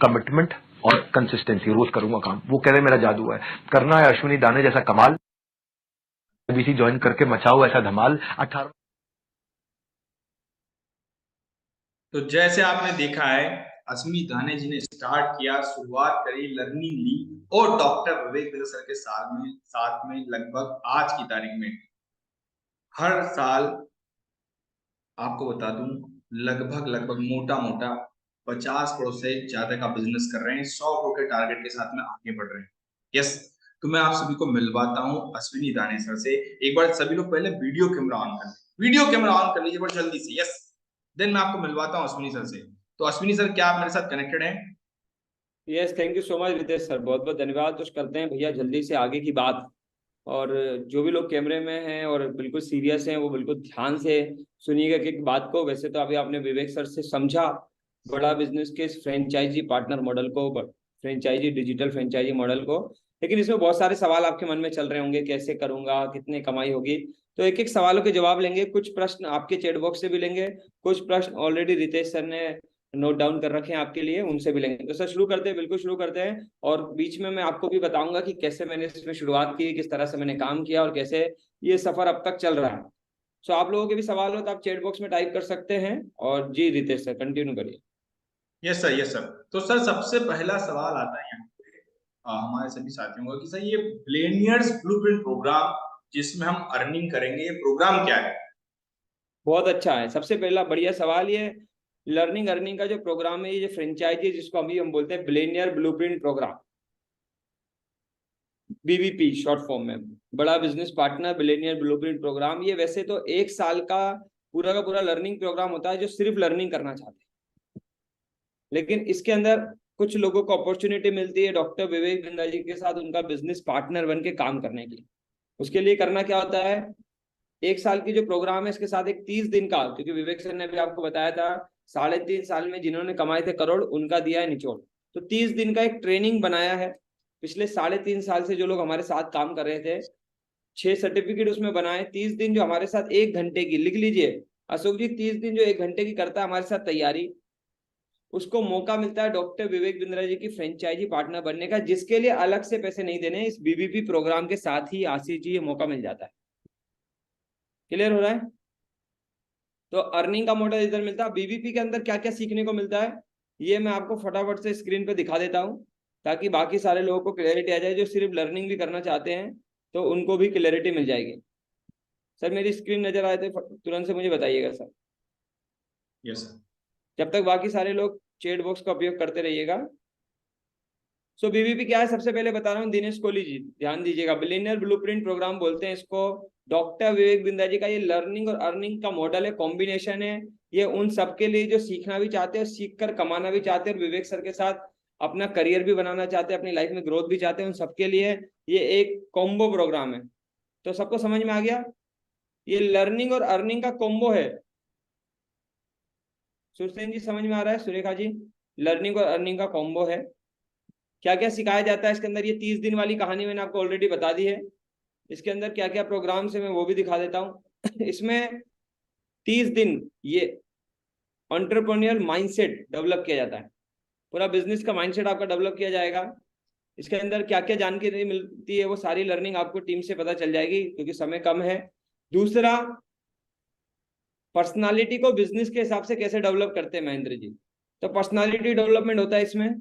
कमिटमेंट और कंसिस्टेंसी। रोज करूंगा काम, वो कह रहे मेरा जादू है। करना है अश्विनी दाने जैसा कमाल, बीसी ज्वाइन करके मचाओ ऐसा धमाल। 18 तो जैसे आपने देखा है, अश्विनी दाने जी ने स्टार्ट किया, शुरुआत करी, लर्निंग ली और डॉक्टर विवेक बिंद्रा सर के साथ में लगभग आज की तारीख में हर साल आपको बता दूं लगभग मोटा मोटा 50 करोड़ से ज्यादा का बिजनेस कर रहे हैं, 100 करोड़ के टारगेट के साथ में आगे बढ़ रहे हैं। यस, तो मैं आप सभी को मिलवाता हूं अश्विनी दाने सर से। एक बार सभी लोग पहले वीडियो कैमरा ऑन कर लीजिए, वीडियो कैमरा ऑन कर लीजिए बड़ा जल्दी से। यस, देन मैं आपको मिलवाता हूं अश्विनी सर से। तो अश्विनी सर, क्या आप मेरे साथ कनेक्टेड हैं? Yes, thank you so much Ritesh sir, बहुत बहुत धन्यवाद। तो करते हैं भैया जल्दी से आगे की बात। और जो भी लोग कैमरे में हैं और बिल्कुल सीरियस हैं वो बिल्कुल ध्यान से सुनिएगा कि बात को। वैसे तो अभी आपने विवेक सर से समझा बड़ा बिजनेस के फ्रेंचाइजी पार्टनर मॉडल को, फ्रेंचाइजी डिजिटल फ्रेंचाइजी मॉडल को, लेकिन इसमें बहुत सारे सवाल आपके मन में चल रहे होंगे, कैसे करूंगा, कितने कमाई होगी। तो एक एक सवालों के जवाब लेंगे। कुछ प्रश्न आपके चैट बॉक्स से भी लेंगे, कुछ प्रश्न ऑलरेडी रितेश सर ने नोट डाउन कर रखे हैं आपके लिए, उनसे भी लेंगे। तो सर शुरू करते हैं, बिल्कुल शुरू करते हैं। और बीच में मैं आपको भी बताऊंगा कि कैसे मैंने इसमें शुरुआत की, किस तरह से मैंने काम किया और कैसे ये सफर अब तक चल रहा है। सो आप लोगों के भी सवाल हो तो आप चैट बॉक्स में टाइप कर सकते हैं। और जी रितेश सर कंटिन्यू करिए। Yes sir, yes sir. तो सर सबसे पहला सवाल आता है यहाँ पे हमारे सभी साथियों का कि सर ये बिलियनियर्स ब्लूप्रिंट प्रोग्राम जिसमें हम अर्निंग करेंगे, ये प्रोग्राम क्या है? बहुत अच्छा है, सबसे पहला बढ़िया सवाल। ये लर्निंग अर्निंग का जो प्रोग्राम है, ये जो फ्रेंचाइजी है जिसको अभी हम बोलते हैं billionaire blueprint program, BBP short form में, बड़ा business partner billionaire blueprint program. ये वैसे तो 1 साल का पूरा लर्निंग प्रोग्राम होता है जो सिर्फ लर्निंग करना चाहते हैं, लेकिन इसके अंदर कुछ लोगों को अपॉर्चुनिटी मिलती है डॉक्टर विवेक बिंद्रा जी के साथ उनका बिजनेस पार्टनर बन के काम करने की। उसके लिए करना क्या होता है, 1 साल की जो प्रोग्राम है इसके साथ एक 30 दिन का, क्योंकि विवेक सर ने भी आपको बताया था 3.5 साल में जिन्होंने कमाए थे करोड़, उनका दिया है निचोड़। तो 30 दिन का एक ट्रेनिंग बनाया है। पिछले 3.5 साल से जो लोग हमारे साथ काम कर रहे थे, 6 सर्टिफिकेट उसमें बनाए। 30 दिन जो हमारे साथ 1 घंटे की, लिख लीजिए अशोक जी, 30 दिन जो 1 घंटे की करता है हमारे साथ तैयारी, उसको मौका मिलता है डॉक्टर विवेक बिंद्रा जी की फ्रेंचाइजी पार्टनर बनने का, जिसके लिए अलग से पैसे नहीं देने। इस बीबीपी प्रोग्राम के साथ ही आशीष जी ये मौका मिल जाता है। क्लियर हो रहा है? तो अर्निंग का मॉडल इधर मिलता है। बीबीपी के अंदर क्या क्या सीखने को मिलता है ये मैं आपको फटाफट से स्क्रीन पे दिखा देता हूं, ताकि बाकी सारे लोगों को क्लैरिटी आ जाए। जो सिर्फ लर्निंग भी करना चाहते हैं तो उनको भी क्लैरिटी मिल जाएगी। सर मेरी स्क्रीन नजर आए तो तुरंत से मुझे बताइएगा सर। Yes sir. जब तक बाकी सारे लोग चैट बॉक्स का उपयोग करते रहिएगा। सो बीबीपी क्या है, सबसे पहले बता रहा हूँ, दिनेश कोहली जी ध्यान दीजिएगा। बिलियनियर ब्लूप्रिंट प्रोग्राम बोलते हैं इसको। डॉक्टर विवेक बिंद्रा जी का ये लर्निंग और अर्निंग का मॉडल है, कॉम्बिनेशन है। ये उन सबके लिए जो सीखना भी चाहते हैं, सीख कर कमाना भी चाहते हैं, और विवेक सर के साथ अपना करियर भी बनाना चाहते हैं, अपनी लाइफ में ग्रोथ भी चाहते हैं, उन सबके लिए ये एक कॉम्बो प्रोग्राम है। तो सबको समझ में आ गया, ये लर्निंग और अर्निंग का कॉम्बो है। सुरसेन जी समझ में आ रहा है? सुरेखा जी, लर्निंग और अर्निंग का कॉम्बो है। क्या क्या सिखाया जाता है इसके अंदर, ये 30 दिन वाली कहानी मैंने आपको ऑलरेडी बता दी है। इसके अंदर क्या क्या प्रोग्राम्स है मैं वो भी दिखा देता हूँ। इसमें 30 दिन ये एंटरप्रेन्योर माइंडसेट डेवलप किया जाता है, पूरा बिजनेस का माइंडसेट आपका डेवलप किया जाएगा। इसके अंदर क्या क्या जानकारी मिलती है वो सारी लर्निंग आपको टीम से पता चल जाएगी, क्योंकि समय कम है। दूसरा, पर्सनालिटी को बिजनेस के हिसाब से कैसे डेवलप करते हैं महेंद्र जी, तो पर्सनालिटी डेवलपमेंट होता है इसमें,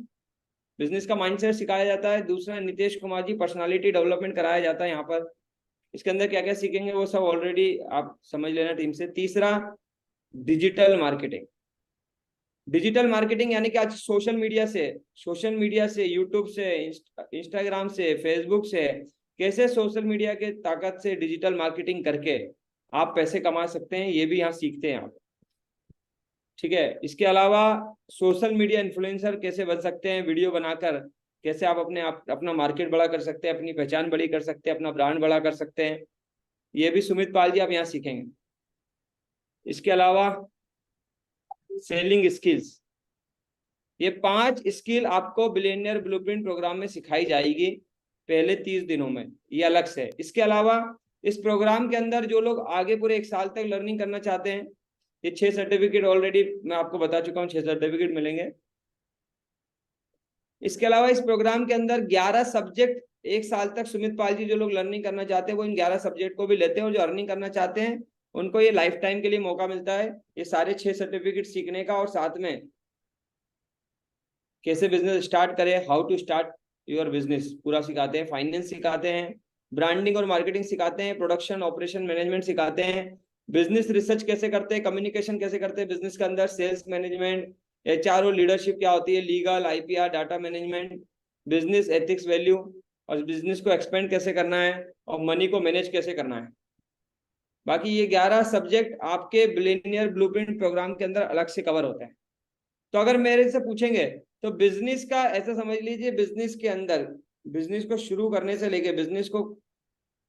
बिजनेस का माइंडसेट सिखाया जाता है। दूसरा, नितेश कुमार जी पर्सनालिटी डेवलपमेंट कराया जाता है यहाँ पर। इसके अंदर क्या क्या सीखेंगे वो सब ऑलरेडी आप समझ लेना टीम से। तीसरा, डिजिटल मार्केटिंग। डिजिटल मार्केटिंग यानी कि आज सोशल मीडिया से यूट्यूब से, इंस्टाग्राम से, फेसबुक से, कैसे सोशल मीडिया के ताकत से डिजिटल मार्केटिंग करके आप पैसे कमा सकते हैं, ये भी यहाँ सीखते हैं आप। ठीक है। इसके अलावा सोशल मीडिया इन्फ्लुएंसर कैसे बन सकते हैं, वीडियो बनाकर कैसे आप अपना मार्केट बड़ा कर सकते हैं, अपनी पहचान बड़ी कर सकते हैं, अपना ब्रांड बड़ा कर सकते हैं, ये भी सुमित पाल जी आप यहाँ सीखेंगे। इसके अलावा सेलिंग स्किल्स, ये 5 स्किल आपको बिलियनियर ब्लूप्रिंट प्रोग्राम में सिखाई जाएगी पहले 30 दिनों में, ये अलग से। इसके अलावा इस प्रोग्राम के अंदर जो लोग आगे पूरे 1 साल तक लर्निंग करना चाहते हैं, ये 6 सर्टिफिकेट ऑलरेडी मैं आपको बता चुका हूँ, 6 सर्टिफिकेट मिलेंगे। इसके अलावा इस प्रोग्राम के अंदर 11 सब्जेक्ट 1 साल तक सुमित पाल जी जो लोग लर्निंग करना चाहते हैं वो इन 11 सब्जेक्ट को भी लेते हैं, और जो अर्निंग करना चाहते हैं उनको ये लाइफ टाइम के लिए मौका मिलता है ये सारे 6 सर्टिफिकेट सीखने का, और साथ में कैसे बिजनेस स्टार्ट करें, how to start your business पूरा सिखाते हैं, फाइनेंस सिखाते हैं, ब्रांडिंग और मार्केटिंग सिखाते हैं, प्रोडक्शन ऑपरेशन मैनेजमेंट सिखाते हैं, बिजनेस रिसर्च कैसे करते हैं, कम्युनिकेशन कैसे करते हैं बिजनेस के अंदर, सेल्स मैनेजमेंट, एचआर और लीडरशिप क्या होती है, legal, IPR, data management, business ethics, value, और बिजनेस को एक्सपेंड कैसे करना है, और मनी को मैनेज कैसे करना है। बाकी ये 11 सब्जेक्ट आपके बिलियनियर ब्लूप्रिंट प्रोग्राम के अंदर अलग से कवर होते हैं। तो अगर मेरे से पूछेंगे तो बिजनेस का ऐसा समझ लीजिए, बिजनेस के अंदर बिजनेस को शुरू करने से लेके, बिजनेस को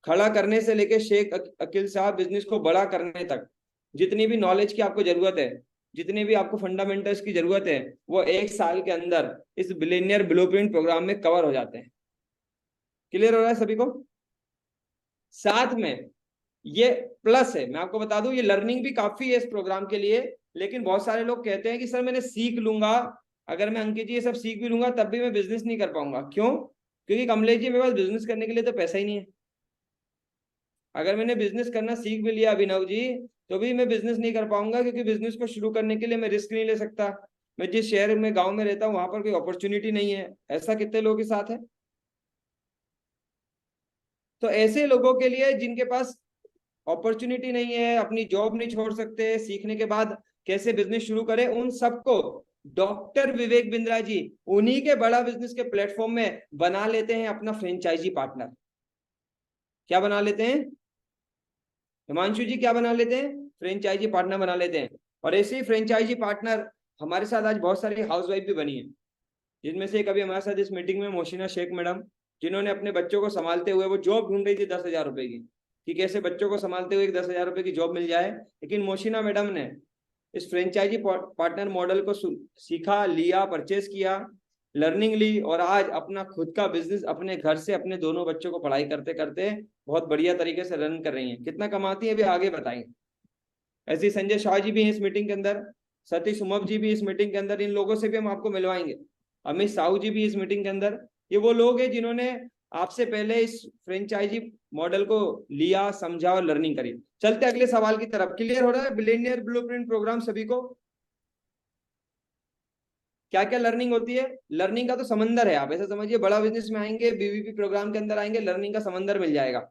खड़ा करने से लेके शेख अकील साहब बिजनेस को बड़ा करने तक जितनी भी नॉलेज की आपको जरूरत है, जितनी भी आपको फंडामेंटल्स की जरूरत है, वो 1 साल के अंदर इस बिलियनियर ब्लूप्रिंट प्रोग्राम में कवर हो जाते हैं। क्लियर हो रहा है सभी को? साथ में ये प्लस है, मैं आपको बता दूं, ये लर्निंग भी काफी है इस प्रोग्राम के लिए, लेकिन बहुत सारे लोग कहते हैं कि सर मैंने सीख लूंगा, अगर मैं अंकित जी ये सब सीख भी लूंगा तब भी मैं बिजनेस नहीं कर पाऊंगा। क्यों? क्योंकि कमलेश जी मेरे पास बिजनेस करने के लिए तो पैसा ही नहीं है। अगर मैंने बिजनेस करना सीख भी लिया अभिनव जी तो भी मैं बिजनेस नहीं कर पाऊंगा, क्योंकि बिजनेस को शुरू करने के लिए मैं रिस्क नहीं ले सकता। मैं जिस शहर में गांव में रहता हूँ वहां पर कोई अपॉर्चुनिटी नहीं है। ऐसा कितने लोगों के साथ है? तो ऐसे लोगों के लिए जिनके पास अपॉर्चुनिटी नहीं है, अपनी जॉब नहीं छोड़ सकते, सीखने के बाद कैसे बिजनेस शुरू करें, उन सबको डॉक्टर विवेक बिंद्रा जी उन्हीं के बड़ा बिजनेस के प्लेटफॉर्म में बना लेते हैं अपना फ्रेंचाइजी पार्टनर। क्या बना लेते हैं हिमांशु जी? क्या बना लेते हैं? फ्रेंचाइजी पार्टनर बना लेते हैं। और ऐसे ही फ्रेंचाइजी पार्टनर हमारे साथ आज बहुत सारी हाउसवाइफ भी बनी है, जिनमें से कभी हमारे साथ इस मीटिंग में मोशिना शेख मैडम, जिन्होंने अपने बच्चों को संभालते हुए, वो जॉब ढूंढ रही थी 10,000 रुपए की, कि कैसे बच्चों को संभालते हुए 10,000 रुपए की जॉब मिल जाए, लेकिन मोशिना मैडम ने इस फ्रेंचाइजी पार्टनर मॉडल को सीखा, लिया, परचेस किया, लर्निंग ली, और आज अपना खुद का बिजनेस अपने घर से अपने दोनों बच्चों को पढ़ाई करते करते बहुत बढ़िया तरीके से रन कर रही हैं। कितना कमाती है अभी आगे बताएंगे। ऐसे ही संजय शाह जी भी हैं इस मीटिंग के अंदर, सतीश उमप जी भी इस मीटिंग के अंदर, इन लोगों से भी हम आपको मिलवाएंगे। अमित साहू जी भी इस मीटिंग के अंदर। ये वो लोग हैं जिन्होंने आपसे पहले इस फ्रेंचाइजी मॉडल को लिया, समझा और लर्निंग करी। चलते अगले सवाल की तरफ। क्लियर हो रहा है बिलियनियर ब्लूप्रिंट प्रोग्राम सभी को? क्या क्या लर्निंग होती है? लर्निंग का तो समंदर है, आप ऐसा समझिए, बड़ा बिजनेस में आएंगे, बीवीपी प्रोग्राम के अंदर आएंगे, लर्निंग का समंदर मिल जाएगा।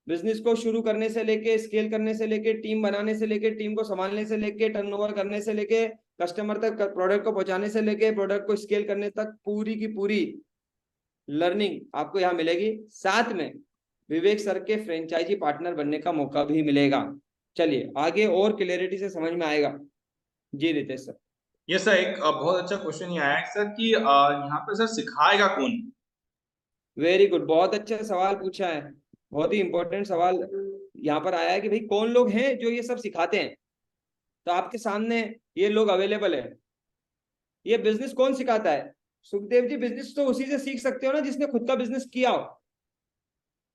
बिजनेस को शुरू करने से लेके, स्केल करने से लेके, टीम बनाने से लेके, टीम को संभालने से लेके, टर्नओवर करने से लेके, कस्टमर तक प्रोडक्ट को पहुंचाने से लेके, प्रोडक्ट को स्केल करने तक पूरी की पूरी लर्निंग आपको यहाँ मिलेगी। साथ में विवेक सर के फ्रेंचाइजी पार्टनर बनने का मौका भी मिलेगा। चलिए आगे और क्लियरिटी से समझ में आएगा। जी रितेश सर। ये सर एक बहुत अच्छा क्वेश्चन ये आया है सर कि यहाँ पे सर सिखाएगा कौन? वेरी गुड, बहुत अच्छा सवाल पूछा है, बहुत ही इंपॉर्टेंट सवाल यहाँ पर आया है कि भाई कौन लोग हैं जो ये सब सिखाते हैं। तो आपके सामने ये लोग अवेलेबल है। ये बिजनेस कौन सिखाता है? सुखदेव जी, बिजनेस तो उसी से सीख सकते हो ना जिसने खुद का बिजनेस किया हो।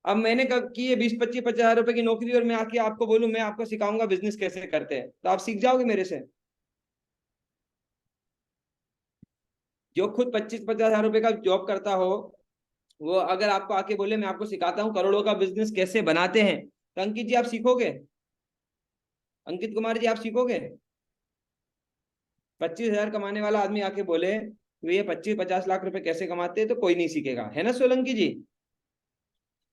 अब मैंने की है 20-25-50 हजार रुपए की नौकरी, और मैं आके आपको बोलूं मैं आपको सिखाऊंगा बिजनेस कैसे करते हैं, तो आप सीख जाओगे मेरे से? जो खुद 25-50 हजार रुपए का जॉब करता हो, वो अगर आपको आके बोले मैं आपको सिखाता हूँ करोड़ों का बिजनेस कैसे बनाते हैं, तो अंकित जी आप सीखोगे? अंकित कुमार जी आप सीखोगे? 25,000 कमाने वाला आदमी आके बोले ये 25-50 लाख रुपए कैसे कमाते हैं, तो कोई नहीं सीखेगा, है ना सोलंकी जी?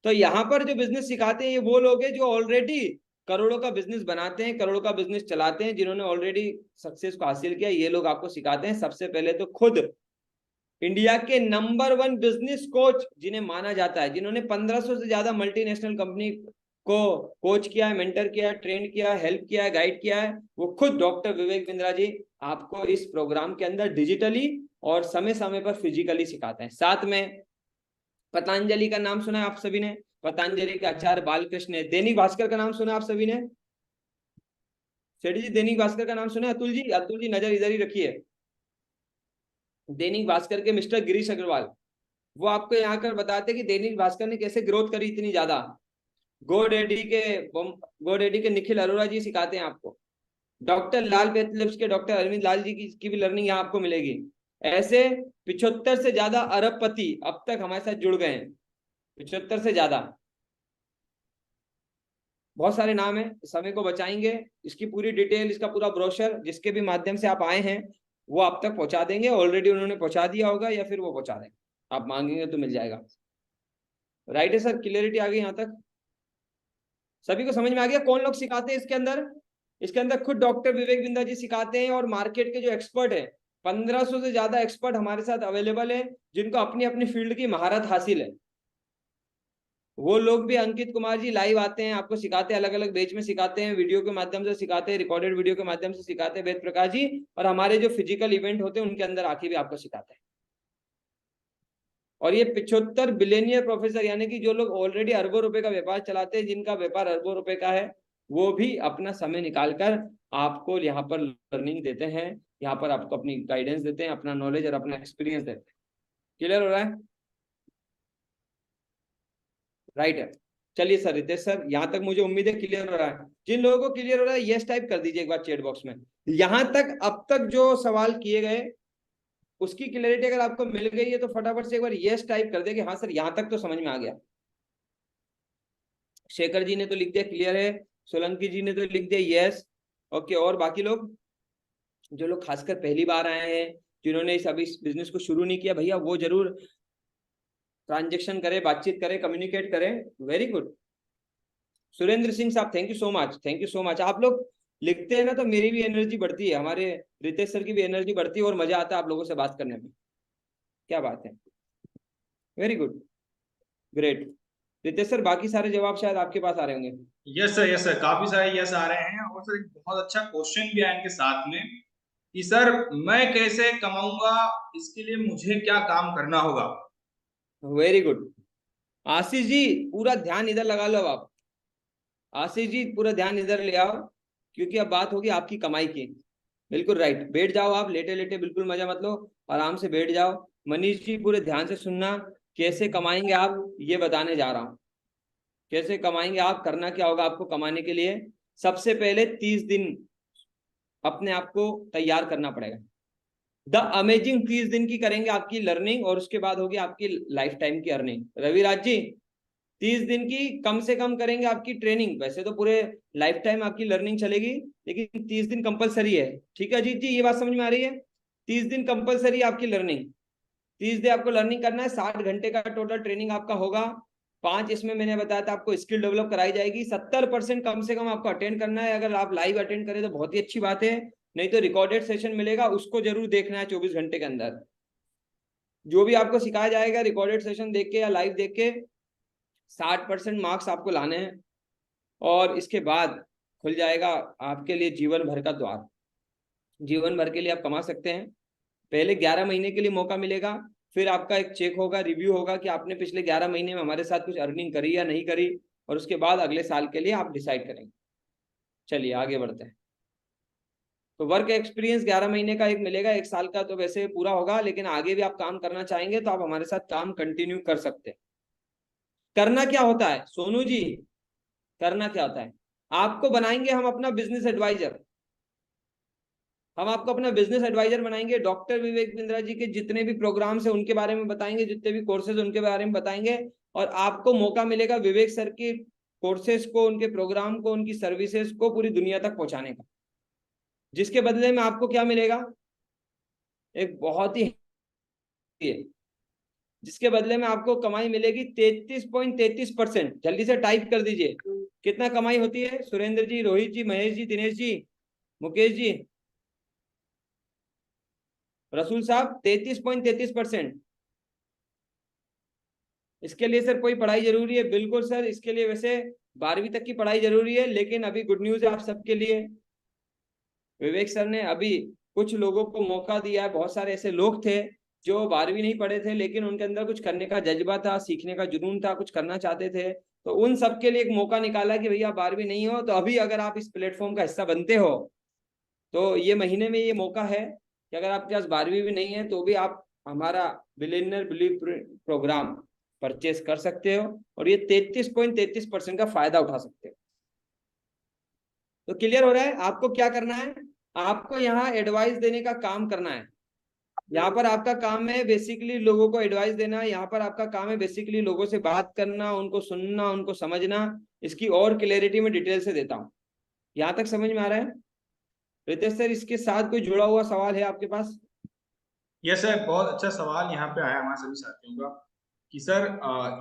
तो यहाँ पर जो बिजनेस सिखाते हैं ये वो लोग हैं जो ऑलरेडी करोड़ों का बिजनेस बनाते हैं, करोड़ों का बिजनेस चलाते हैं, जिन्होंने ऑलरेडी सक्सेस को हासिल किया, ये लोग आपको सिखाते हैं। सबसे पहले तो खुद इंडिया के नंबर 1 बिजनेस कोच जिन्हें माना जाता है, जिन्होंने 1500 से ज्यादा मल्टीनेशनल कंपनी को कोच किया है, मेंटर किया है, ट्रेन किया है, हेल्प किया है, गाइड किया है, वो खुद डॉक्टर विवेक बिंद्रा जी आपको इस प्रोग्राम के अंदर डिजिटली और समय समय पर फिजिकली सिखाते हैं। साथ में पतंजलि का नाम सुना है आप सभी ने, पतंजलि के आचार्य बालकृष्ण है। दैनिक भास्कर का नाम सुना आप सभी ने, सेठी जी दैनिक भास्कर का नाम सुना है? अतुल जी, अतुल जी नजर इधर ही रखिए। दैनिक भास्कर के मिस्टर गिरीश अग्रवाल, वो आपको यहाँ कर बताते कि दैनिक भास्कर ने कैसे ग्रोथ करी इतनी ज्यादा। गोडेडी के निखिल अरोड़ा जी सिखाते हैं आपको। डॉक्टर लाल पैथलैब्स के डॉक्टर अरविंद लाल जी की भी लर्निंग यहाँ आपको मिलेगी। ऐसे 75 से ज्यादा अरबपति अब तक हमारे साथ जुड़ गए हैं, 75 से ज्यादा, बहुत सारे नाम है, समय को बचाएंगे। इसकी पूरी डिटेल, इसका पूरा ब्रोशर जिसके भी माध्यम से आप आए हैं वो आप तक पहुंचा देंगे। ऑलरेडी उन्होंने पहुंचा दिया होगा या फिर वो पहुंचा देंगे, आप मांगेंगे तो मिल जाएगा। राइट है सर, क्लियरिटी आ गई यहाँ तक? सभी को समझ में आ गया कौन लोग सिखाते हैं इसके अंदर? इसके अंदर खुद डॉक्टर विवेक बिंद्रा जी सिखाते हैं, और मार्केट के जो एक्सपर्ट है 1500 से ज्यादा एक्सपर्ट हमारे साथ अवेलेबल है, जिनको अपनी अपनी फील्ड की महारत हासिल है। वो लोग भी, अंकित कुमार जी लाइव आते हैं, आपको सिखाते हैं, अलग अलग बैच में सिखाते हैं, वीडियो के माध्यम से सिखाते हैं, रिकॉर्डेड वीडियो के माध्यम से सिखाते हैं वेद प्रकाश जी, और हमारे जो फिजिकल इवेंट होते हैं उनके अंदर आके भी आपको सिखाते हैं। और ये 75 बिलियनियर प्रोफेसर, यानी कि जो लोग ऑलरेडी अरबों रुपए का व्यापार चलाते हैं, जिनका व्यापार अरबों रुपए का है, वो भी अपना समय निकालकर आपको यहाँ पर लर्निंग देते हैं, यहाँ पर आपको अपनी गाइडेंस देते हैं, अपना नॉलेज और अपना एक्सपीरियंस देते हैं। क्लियर हो रहा है? राइट है। चलिए सर, रितेश सर, यहाँ तक मुझे उम्मीद है क्लियर हो रहा है। जिन लोगों को क्लियर हो रहा है यस टाइप कर दीजिए एक बार चैट बॉक्स में। यहाँ तक अब तक जो सवाल किए गए उसकी क्लियरिटी अगर आपको मिल गई है तो फटाफट से एक बार यस टाइप कर दे कि हाँ सर यहाँ तक तो समझ में आ गया। शेखर जी ने तो लिख दिया क्लियर है, सोलंकी जी ने तो लिख दिया यस। ओके, और बाकी लोग, जो लोग खासकर पहली बार आए हैं, जिन्होंने इस अभी बिजनेस को शुरू नहीं किया, भैया वो जरूर ट्रांजेक्शन करे, बातचीत करे, कम्युनिकेट करे। Very good. सुरेंद्र सिंह साहब, thank you so much, thank you so much. आप लोग लिखते हैं ना तो मेरी भी एनर्जी बढ़ती है, हमारे रितेश सर की भी एनर्जी बढ़ती है, और मजा आता है आप लोगों से बात करने में। क्या बात है, very good, great. Ritesh sir, बाकी सारे जवाब शायद आपके पास आ रहे होंगे। यस सर, काफी सारे यस आ रहे हैं। और सर एक बहुत अच्छा क्वेश्चन भी आया इनके साथ में कि सर मैं कैसे कमाऊंगा, इसके लिए मुझे क्या काम करना होगा। Very good. आशीष जी पूरा ध्यान इधर लगा लो। अब आप, आशीष जी पूरा ध्यान इधर ले आओ, क्योंकि अब बात होगी आपकी कमाई की। बिल्कुल राइट, बैठ जाओ आप, लेटे लेटे बिल्कुल मजा मत लो, आराम से बैठ जाओ। मनीष जी पूरे ध्यान से सुनना, कैसे कमाएंगे आप ये बताने जा रहा हूं। कैसे कमाएंगे आप, करना क्या होगा आपको कमाने के लिए। सबसे पहले 30 दिन अपने आप को तैयार करना पड़ेगा। द अमेजिंग 30 दिन की करेंगे आपकी लर्निंग, और उसके बाद होगी आपकी लाइफ टाइम की अर्निंग। रविराज जी 30 दिन की कम से कम करेंगे आपकी ट्रेनिंग। वैसे तो पूरे लाइफ टाइम आपकी लर्निंग चलेगी, लेकिन 30 दिन कंपलसरी है। ठीक है अजीत जी, ये बात समझ में आ रही है? 30 दिन कंपलसरी आपकी लर्निंग, 30 दिन आपको लर्निंग करना है। 60 घंटे का टोटल ट्रेनिंग आपका होगा। 5 इसमें मैंने बताया था आपको स्किल डेवलप कराई जाएगी। 70% कम से कम आपको अटेंड करना है। अगर आप लाइव अटेंड करें तो बहुत ही अच्छी बात है, नहीं तो रिकॉर्डेड सेशन मिलेगा, उसको जरूर देखना है 24 घंटे के अंदर। जो भी आपको सिखाया जाएगा रिकॉर्डेड सेशन देख के या लाइव देख के 60% मार्क्स आपको लाने हैं, और इसके बाद खुल जाएगा आपके लिए जीवन भर का द्वार। जीवन भर के लिए आप कमा सकते हैं। पहले 11 महीने के लिए मौका मिलेगा, फिर आपका एक चेक होगा, रिव्यू होगा कि आपने पिछले 11 महीने में हमारे साथ कुछ अर्निंग करी या नहीं करी, और उसके बाद अगले साल के लिए आप डिसाइड करेंगे। चलिए आगे बढ़ते हैं। तो वर्क एक्सपीरियंस 11 महीने का एक मिलेगा, 1 साल का तो वैसे पूरा होगा, लेकिन आगे भी आप काम करना चाहेंगे तो आप हमारे साथ काम कंटिन्यू कर सकते हैं। करना क्या होता है सोनू जी, करना क्या होता है, आपको बनाएंगे हम अपना बिजनेस एडवाइजर। हम आपको अपना बिजनेस एडवाइजर बनाएंगे। डॉक्टर विवेक बिंद्रा जी के जितने भी प्रोग्राम्स हैं उनके बारे में बताएंगे, जितने भी कोर्सेज उनके बारे में बताएंगे, और आपको मौका मिलेगा विवेक सर के कोर्सेज को, उनके प्रोग्राम को, उनकी सर्विसेज को पूरी दुनिया तक पहुंचाने का। जिसके बदले में आपको क्या मिलेगा, एक बहुत ही, जिसके बदले में आपको कमाई मिलेगी 33.33%। जल्दी से टाइप कर दीजिए कितना कमाई होती है। सुरेंद्र जी, रोहित जी, महेश जी, दिनेश जी, मुकेश जी, रसूल साहब, 33.33%। इसके लिए सर कोई पढ़ाई जरूरी है? बिल्कुल सर, इसके लिए वैसे 12वीं तक की पढ़ाई जरूरी है, लेकिन अभी गुड न्यूज है आप सबके लिए, विवेक सर ने अभी कुछ लोगों को मौका दिया है। बहुत सारे ऐसे लोग थे जो 12वीं नहीं पढ़े थे, लेकिन उनके अंदर कुछ करने का जज्बा था, सीखने का जुनून था, कुछ करना चाहते थे, तो उन सबके लिए एक मौका निकाला कि भैया 12वीं नहीं हो तो अभी अगर आप इस प्लेटफॉर्म का हिस्सा बनते हो तो ये महीने में ये मौका है कि अगर आपके पास 12वीं भी नहीं है तो भी आप हमारा बिलियनियर ब्लूप्रिंट प्रोग्राम परचेस कर सकते हो और ये 33.33% का फायदा उठा सकते हो। तो क्लियर हो रहा है आपको क्या करना है? आपको यहाँ एडवाइस देने का काम करना है। यहाँ पर आपका काम है बेसिकली लोगों को एडवाइस देना, यहाँ पर आपका काम है बेसिकली लोगों से बात करना, उनको सुनना, उनको समझना। इसकी और क्लैरिटी में डिटेल से देता हूँ। यहाँ तक समझ में आ रहा है? रितेश सर, इसके साथ कोई जुड़ा हुआ सवाल है आपके पास? यस सर, बहुत अच्छा सवाल यहाँ पे आया हमारे सभी साथियों का कि सर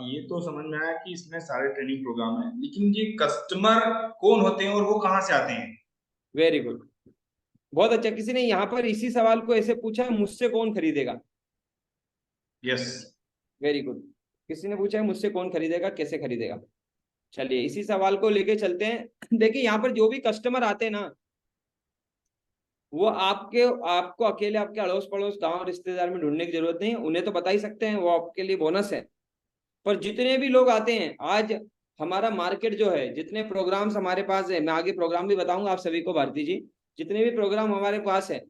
ये तो समझ में आया कि इसमें सारे ट्रेनिंग प्रोग्राम है, लेकिन ये कस्टमर कौन होते हैं और वो कहाँ से आते हैं? वेरी गुड, बहुत अच्छा। किसी ने यहाँ पर इसी सवाल को ऐसे पूछा, मुझसे कौन खरीदेगा? यस, वेरी गुड, किसी ने पूछा है मुझसे कौन खरीदेगा, कैसे खरीदेगा। चलिए इसी सवाल को लेके चलते हैं। देखिए यहाँ पर जो भी कस्टमर आते हैं ना, वो आपको अकेले आपके अड़ोस पड़ोस गांव रिश्तेदार में ढूंढने की जरूरत नहीं है, उन्हें तो बता ही सकते हैं, वो आपके लिए बोनस है। पर जितने भी लोग आते हैं, आज हमारा मार्केट जो है, जितने प्रोग्राम्स हमारे पास है, मैं आगे प्रोग्राम भी बताऊंगा आप सभी को भारती जी, जितने भी प्रोग्राम हमारे पास है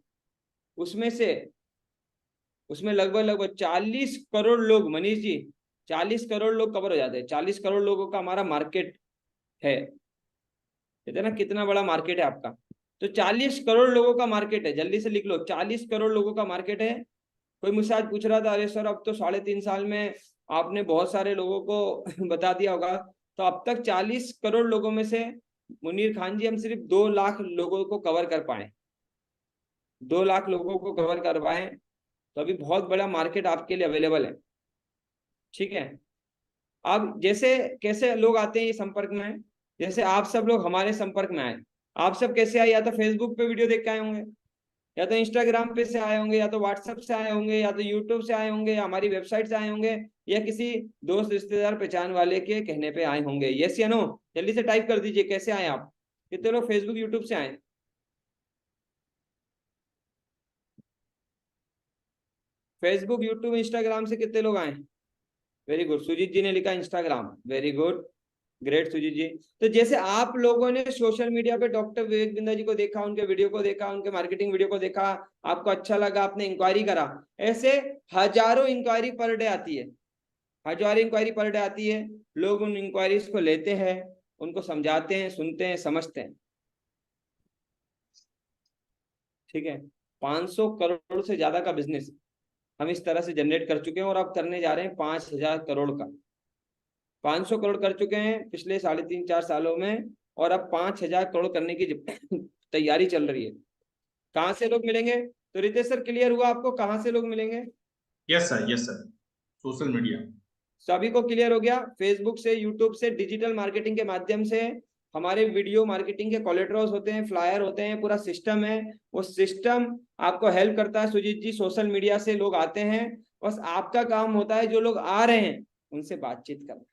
उसमें लगभग 40 करोड़ लोग, मनीष जी 40 करोड़ लोग कवर हो जाते हैं। 40 करोड़ लोगों का हमारा मार्केट है, कहते हैं ना कितना बड़ा मार्केट है आपका। तो 40 करोड़ लोगों का मार्केट है, जल्दी से लिख लो, 40 करोड़ लोगों का मार्केट है। कोई मुझसे आज पूछ रहा था, अरे सर अब तो 3.5 साल में आपने बहुत सारे लोगों को बता दिया होगा। तो अब तक 40 करोड़ लोगों में से मुनीर खान जी हम सिर्फ 2 लाख लोगों को कवर कर पाए, 2 लाख लोगों को कवर कर पाए, तो अभी बहुत बड़ा मार्केट आपके लिए अवेलेबल है। ठीक है, अब जैसे कैसे लोग आते हैं ये संपर्क में, जैसे आप सब लोग हमारे संपर्क में आए, आप सब कैसे आए? या तो फेसबुक पे वीडियो देख के आए होंगे, या तो इंस्टाग्राम पे से आए होंगे, या तो व्हाट्सएप से आए होंगे, या तो यूट्यूब से आए होंगे, या हमारी वेबसाइट से आए होंगे, या किसी दोस्त रिश्तेदार पहचान वाले के कहने पे आए होंगे। यस या नो? जल्दी से टाइप कर दीजिए, कैसे आए आप? कितने लोग फेसबुक यूट्यूब से आए? फेसबुक यूट्यूब इंस्टाग्राम से कितने लोग आए? वेरी गुड, सुजीत जी ने लिखा Instagram, very good, great Sujit ji. तो जैसे आप लोगों ने सोशल मीडिया पे डॉक्टर विवेक बिंदा जी को देखा, उनके वीडियो को देखा, उनके मार्केटिंग वीडियो को देखा, आपको अच्छा लगा, आपने इंक्वायरी करा, ऐसे हजारों इंक्वायरी पर डे आती है, हजारों इंक्वायरी पर डे आती है। लोग उन इंक्वायरीज को लेते हैं, उनको समझाते हैं, सुनते हैं, समझते हैं। ठीक है, 500 करोड़ से ज्यादा का बिजनेस हम इस तरह से जनरेट कर चुके हैं, और अब करने जा रहे हैं 5000 करोड़ का। 500 करोड़ कर चुके हैं पिछले 3.5-4 सालों में, और अब 5000 करोड़ करने की तैयारी चल रही है। कहाँ से लोग मिलेंगे? तो रितेश सर क्लियर हुआ आपको कहाँ से लोग मिलेंगे? Yes sir, yes sir, social media. सभी को क्लियर हो गया? फेसबुक से, यूट्यूब से, डिजिटल मार्केटिंग के माध्यम से हमारे वीडियो मार्केटिंग के कोलेट्रल्स होते हैं, फ्लायर होते हैं, पूरा सिस्टम है। वो सिस्टम आपको हेल्प करता है सुजीत जी। सोशल मीडिया से लोग आते हैं, बस आपका काम होता है जो लोग आ रहे हैं उनसे बातचीत करना,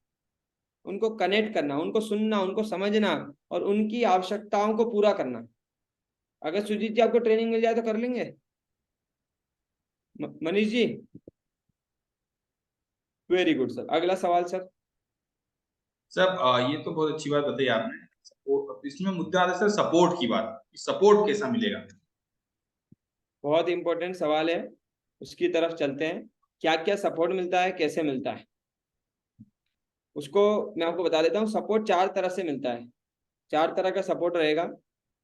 उनको कनेक्ट करना, उनको सुनना, उनको समझना, और उनकी आवश्यकताओं को पूरा करना। अगर सुजीत जी आपको ट्रेनिंग मिल जाए तो कर लेंगे? Manish ji? Very good sir, अगला सवाल सर। सर ये तो बहुत अच्छी बात बताई आपने। इसमें मुद्दा आता है सर सपोर्ट की बात, सपोर्ट कैसा मिलेगा? बहुत इंपॉर्टेंट सवाल है, उसकी तरफ चलते हैं। क्या क्या सपोर्ट मिलता है, कैसे मिलता है, उसको मैं आपको बता देता हूँ। सपोर्ट 4 तरह से मिलता है, 4 तरह का सपोर्ट रहेगा।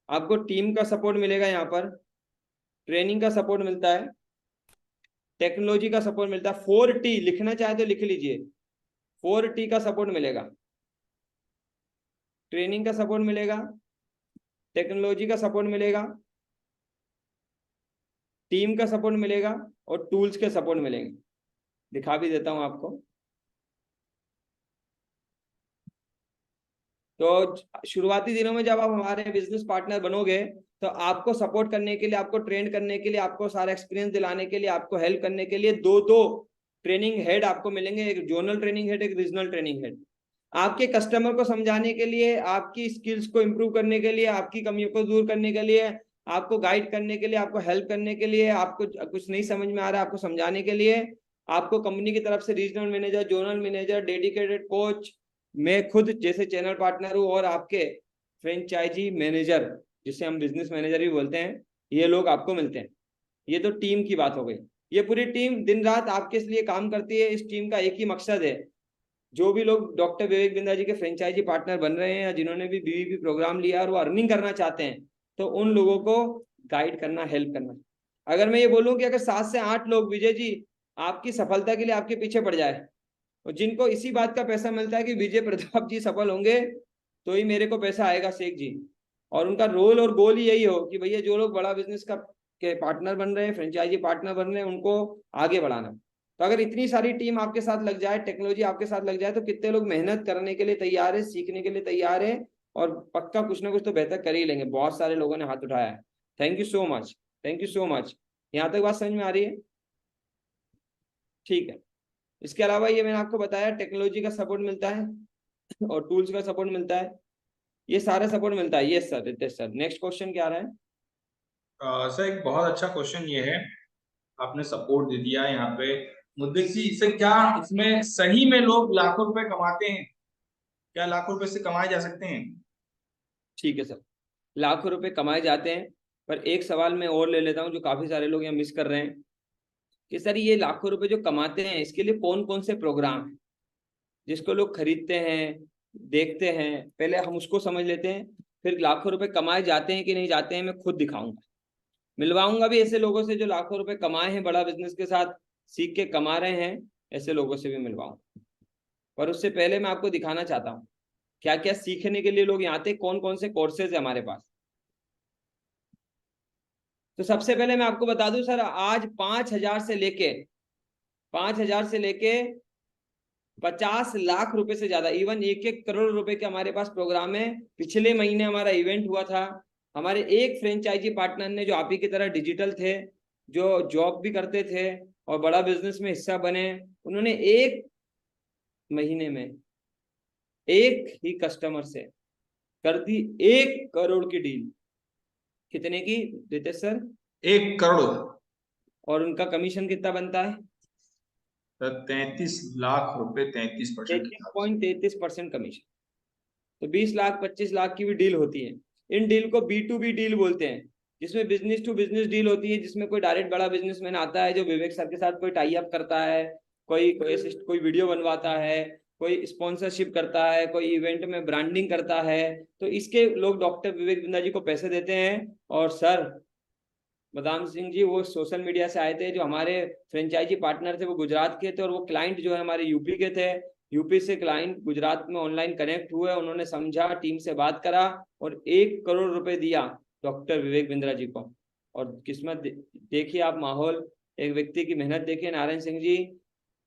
आपको टीम का सपोर्ट मिलेगा, यहाँ पर ट्रेनिंग का सपोर्ट मिलता है, टेक्नोलॉजी का सपोर्ट मिलता है। 4T लिखना चाहे तो लिख लीजिए, 4T का सपोर्ट मिलेगा। ट्रेनिंग का सपोर्ट मिलेगा, टेक्नोलॉजी का सपोर्ट मिलेगा, टीम का सपोर्ट मिलेगा, और टूल्स के सपोर्ट मिलेंगे। दिखा भी देता हूं आपको। तो शुरुआती दिनों में जब आप हमारे बिजनेस पार्टनर बनोगे, तो आपको सपोर्ट करने के लिए, आपको ट्रेन करने के लिए, आपको सारा एक्सपीरियंस दिलाने के लिए, आपको हेल्प करने के लिए 2 ट्रेनिंग हेड आपको मिलेंगे, एक जोनल ट्रेनिंग हेड, एक रीजनल ट्रेनिंग हेड। आपके कस्टमर को समझाने के लिए, आपकी स्किल्स को इम्प्रूव करने के लिए, आपकी कमियों को दूर करने के लिए, आपको गाइड करने के लिए, आपको हेल्प करने के लिए, आपको कुछ नहीं समझ में आ रहा है आपको समझाने के लिए, आपको कंपनी की तरफ से regional manager, zonal manager, dedicated coach, मैं खुद जैसे चैनल पार्टनर हूँ, और आपके फ्रेंचाइजी मैनेजर जिसे हम बिजनेस मैनेजर भी बोलते हैं, ये लोग आपको मिलते हैं। ये तो टीम की बात हो गई। ये पूरी टीम दिन रात आपके लिए काम करती है। इस टीम का एक ही मकसद है, जो भी लोग डॉक्टर विवेक बिंद्रा जी के फ्रेंचाइजी पार्टनर बन रहे हैं या जिन्होंने भी बीवीपी प्रोग्राम लिया और वो अर्निंग करना चाहते हैं, तो उन लोगों को गाइड करना, हेल्प करना। अगर मैं ये बोलूं कि अगर 7 से 8 लोग विजय जी आपकी सफलता के लिए आपके पीछे पड़ जाए, और जिनको इसी बात का पैसा मिलता है कि विजय प्रताप जी सफल होंगे तो ही मेरे को पैसा आएगा शेख जी, और उनका रोल और गोल ही यही हो कि भैया जो लोग बड़ा बिजनेस का के पार्टनर बन रहे हैं, फ्रेंचाइजी पार्टनर बन रहे हैं, उनको आगे बढ़ाना। तो अगर इतनी सारी टीम आपके साथ लग जाए, टेक्नोलॉजी आपके साथ लग जाए, तो कितने लोग मेहनत करने के लिए तैयार है, सीखने के लिए तैयार है, और पक्का कुछ ना कुछ तो बेहतर कर ही लेंगे। बहुत सारे लोगों ने हाथ उठाया है। Thank you so much, thank you so much. यहाँ तक बात समझ में आ रही है? ठीक है। इसके अलावा ये मैंने आपको बताया टेक्नोलॉजी का सपोर्ट मिलता है और टूल्स का सपोर्ट मिलता है, ये सारा सपोर्ट मिलता है। Yes sir, Ritesh sir, next question क्या आ रहा है? सर एक बहुत अच्छा क्वेश्चन ये है, आपने सपोर्ट दे दिया यहाँ पे। मुद्दे की इससे क्या, इसमें सही में लोग लाखों रुपए कमाते हैं? क्या लाखों रुपए से कमाए जा सकते हैं? ठीक है सर, लाखों रुपए कमाए जाते हैं, पर एक सवाल मैं और ले लेता हूँ जो काफी सारे लोग यहाँ मिस कर रहे हैं, कि सर ये लाखों रुपए जो कमाते हैं इसके लिए कौन कौन से प्रोग्राम हैं जिसको लोग खरीदते हैं, देखते हैं? पहले हम उसको समझ लेते हैं, फिर लाखों रुपए कमाए जाते हैं कि नहीं जाते हैं मैं खुद दिखाऊंगा। मिलवाऊंगा भी ऐसे लोगों से जो लाखों रुपए कमाए हैं, बड़ा बिजनेस के साथ सीख के कमा रहे हैं, ऐसे लोगों से भी मिलवाऊंगा। पर उससे पहले मैं आपको दिखाना चाहता हूँ क्या क्या सीखने के लिए लोग यहाँ आते हैं, कौन कौन से कोर्सेज है हमारे पास। तो सबसे पहले मैं आपको बता दूं सर, आज 5,000 से लेके 50 लाख रुपए से ज्यादा, इवन 1-1 करोड़ रुपए के हमारे पास प्रोग्राम है। पिछले महीने हमारा इवेंट हुआ था, हमारे एक फ्रेंचाइजी पार्टनर ने जो आप ही की तरह डिजिटल थे, जो जॉब भी करते थे और बड़ा बिजनेस में हिस्सा बने, उन्होंने 1 महीने में एक ही कस्टमर से कर दी 1 करोड़ की डील। कितने की रितेश सर? 1 करोड़। और उनका कमीशन कितना बनता है? 33 लाख रुपए, 33%। 33.33% कमीशन। तो 20 लाख 25 लाख की भी डील होती है। इन डील को B2B डील बोलते हैं, जिसमें बिजनेस टू बिजनेस डील होती है, जिसमें कोई डायरेक्ट बड़ा बिजनेसमैन आता है जो विवेक सर के साथ कोई टाई अप करता है, कोई वीडियो बनवाता है, कोई स्पॉन्सरशिप करता है, कोई इवेंट में ब्रांडिंग करता है, तो इसके लोग डॉक्टर विवेक बिंद्रा जी को पैसे देते हैं। और सर बदाम सिंह जी वो सोशल मीडिया से आए थे, जो हमारे फ्रेंचाइजी पार्टनर थे वो गुजरात के थे, और वो क्लाइंट जो है हमारे यूपी के थे। यूपी से क्लाइंट गुजरात में ऑनलाइन कनेक्ट हुए, उन्होंने समझा, टीम से बात करा और 1 करोड़ रुपए दिया डॉक्टर विवेक बिंद्रा जी को। और किस्मत देखिए आप, माहौल, एक व्यक्ति की मेहनत देखिए। नारायण सिंह जी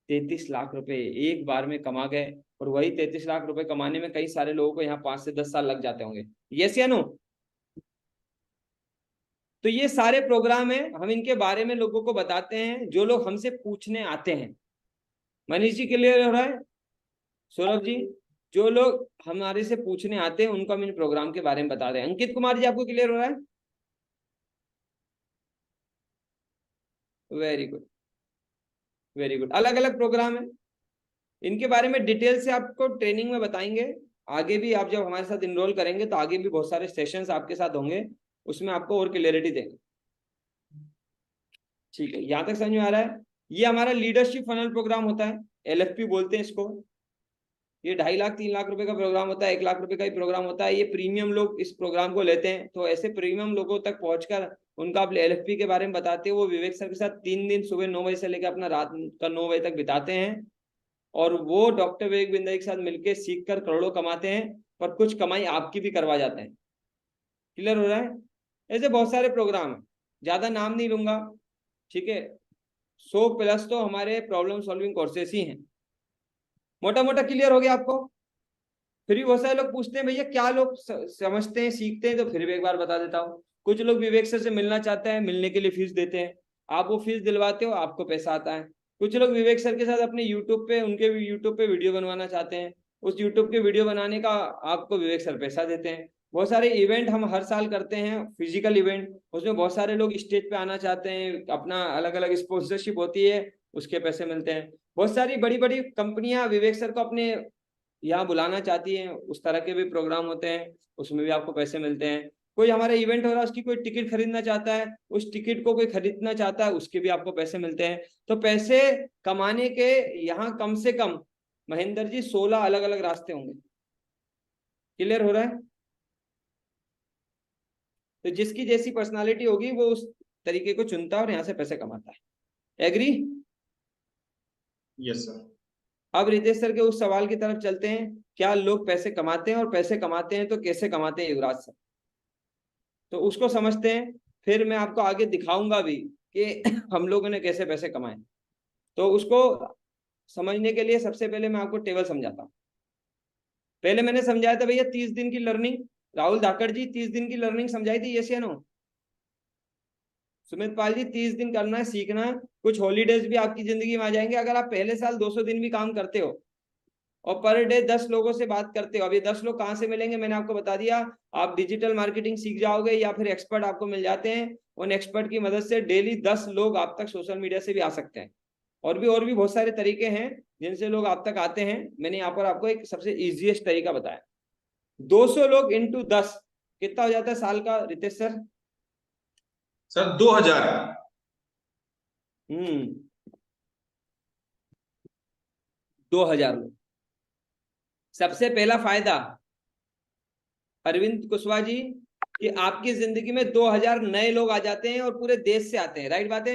33 लाख रुपए एक बार में कमा गए, और वही 33 लाख रुपए कमाने में कई सारे लोगों को यहाँ 5 से 10 साल लग जाते होंगे। यस या नो? तो ये सारे प्रोग्राम है, हम इनके बारे में लोगों को बताते हैं जो लोग हमसे पूछने आते हैं। मनीष जी क्लियर हो रहा है? सौरभ जी, जो लोग हमारे से पूछने आते हैं उनको हम इन प्रोग्राम के बारे में बता रहे हैं। अंकित कुमार जी आपको क्लियर हो रहा है? Very good, very good. अलग अलग प्रोग्राम है, इनके बारे में डिटेल से आपको ट्रेनिंग में बताएंगे। आगे भी आप जब हमारे साथ इनरोल करेंगे तो आगे भी बहुत सारे सेशंस आपके साथ होंगे, उसमें आपको और क्लियरिटी देंगे। ठीक है, यहां तक समझ में आ रहा है? ये हमारा लीडरशिप फनल प्रोग्राम होता है, LFP बोलते हैं इसको। ये 2.5 लाख 3 लाख रुपए का प्रोग्राम होता है, 1 लाख रुपए का ही प्रोग्राम होता है। ये प्रीमियम लोग इस प्रोग्राम को लेते हैं, तो ऐसे प्रीमियम लोगों तक पहुंचकर उनका आप LFP के बारे में बताते हैं। वो विवेक सर के साथ 3 दिन सुबह 9 बजे से लेकर अपना रात का 9 बजे तक बिताते हैं, और वो डॉक्टर विवेक बिंद्रा के साथ मिलकर सीख कर करोड़ों कमाते हैं, पर कुछ कमाई आपकी भी करवा जाते हैं। क्लियर हो रहा है? ऐसे बहुत सारे प्रोग्राम है, ज्यादा नाम नहीं लूंगा, ठीक है। 100+ तो हमारे प्रॉब्लम सॉल्विंग कोर्सेस ही हैं। मोटा मोटा क्लियर हो गया आपको? फिर भी बहुत सारे लोग पूछते हैं भैया क्या लोग समझते हैं, सीखते हैं, तो फिर भी एक बार बता देता हूँ। कुछ लोग विवेक सर से मिलना चाहते हैं, मिलने के लिए फीस देते हैं, आप वो फीस दिलवाते हो, आपको पैसा आता है। कुछ लोग विवेक सर के साथ अपने यूट्यूब पे, उनके यूट्यूब पे वीडियो बनवाना चाहते हैं, उस यूट्यूब के वीडियो बनाने का आपको विवेक सर पैसा देते हैं। बहुत सारे इवेंट हम हर साल करते हैं, फिजिकल इवेंट, उसमें बहुत सारे लोग स्टेज पे आना चाहते हैं, अपना अलग अलग स्पॉन्सरशिप होती है, उसके पैसे मिलते हैं। बहुत सारी बड़ी बड़ी कंपनियां विवेक सर को अपने यहाँ बुलाना चाहती हैं, उस तरह के भी प्रोग्राम होते हैं, उसमें भी आपको पैसे मिलते हैं। कोई हमारा इवेंट हो रहा है, उसकी कोई टिकट खरीदना चाहता है, उस टिकट को कोई खरीदना चाहता है, उसके भी आपको पैसे मिलते हैं। तो पैसे कमाने के यहाँ कम से कम महेंद्र जी 16 अलग अलग रास्ते होंगे। क्लियर हो रहा है? तो जिसकी जैसी पर्सनालिटी होगी वो उस तरीके को चुनता है और यहाँ से पैसे कमाता है। एग्री? Yes sir. अब रितेश सर के उस सवाल की तरफ चलते हैं, क्या लोग पैसे कमाते हैं, और पैसे कमाते हैं तो कैसे कमाते हैं युवराज सर? तो उसको समझते हैं, फिर मैं आपको आगे दिखाऊंगा भी कि हम लोगों ने कैसे पैसे कमाए। तो उसको समझने के लिए सबसे पहले मैं आपको टेबल समझाता हूँ। पहले मैंने समझाया था भैया 30 दिन की लर्निंग, राहुल धाकड़ जी 30 दिन की लर्निंग समझाई थी, यस या नो? सुमित पाल जी 30 दिन करना है, सीखना है, कुछ हॉलीडेज भी आपकी जिंदगी में आ जाएंगे। अगर आप पहले साल 200 दिन भी काम करते हो और पर डे 10 लोगों से बात करते हो, अभी 10 लोग कहाँ से मिलेंगे मैंने आपको बता दिया, आप डिजिटल मार्केटिंग सीख जाओगे या फिर एक्सपर्ट आपको मिल जाते हैं, उन एक्सपर्ट की मदद से डेली 10 लोग आप तक सोशल मीडिया से भी आ सकते हैं। और भी बहुत सारे तरीके हैं जिनसे लोग आप तक आते हैं। मैंने यहाँ पर आपको एक सबसे इजीएस्ट तरीका बताया। 200 लोग इंटू 10 कितना हो जाता है साल का रितेश सर? सर 2000। 2000 लोग। सबसे पहला फायदा अरविंद कुशवाहा जी कि आपकी जिंदगी में 2000 नए लोग आ जाते हैं और पूरे देश से आते हैं। राइट बात है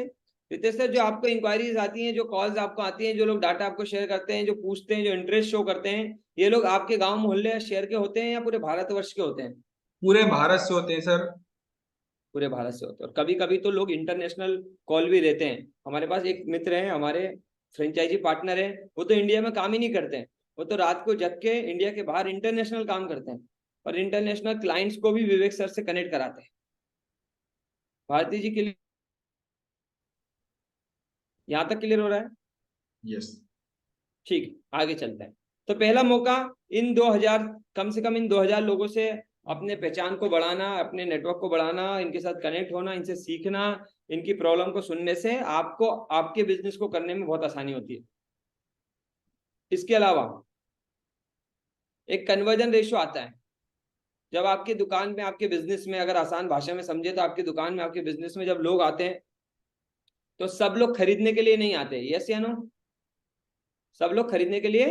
रितेश सर? जो आपको इंक्वायरीज आती हैं, जो कॉल्स आपको आती हैं, जो लोग डाटा आपको शेयर करते हैं, जो पूछते हैं, जो इंटरेस्ट शो करते हैं, ये लोग आपके गांव मोहल्ले शहर के होते हैं या पूरे भारतवर्ष के होते हैं? पूरे भारत से होते हैं सर। पूरे भारत से होते हैं। और कभी कभी तो लोग इंटरनेशनल कॉल भी देते हैं। हमारे पास एक मित्र है, हमारे फ्रेंचाइजी पार्टनर है, वो तो इंडिया में काम ही नहीं करते हैं, वो तो रात को जग के इंडिया के बाहर इंटरनेशनल काम करते हैं और इंटरनेशनल क्लाइंट्स को भी विवेक सर से कनेक्ट कराते हैं। भारती जी के लिए यहाँ तक क्लियर हो रहा है? यस। ठीक, आगे चलते हैं। तो पहला मौका इन 2000, कम से कम इन 2000 लोगों से अपने पहचान को बढ़ाना, अपने नेटवर्क को बढ़ाना, इनके साथ कनेक्ट होना, इनसे सीखना, इनकी प्रॉब्लम को सुनने से आपको आपके बिजनेस को करने में बहुत आसानी होती है। इसके अलावा एक कन्वर्जन रेशियो आता है। जब आपकी दुकान में, आपके बिजनेस में, अगर आसान भाषा में समझे तो आपकी दुकान में, आपके बिजनेस में जब लोग आते हैं तो सब लोग खरीदने के लिए नहीं आते। यस या नो? सब लोग खरीदने के लिए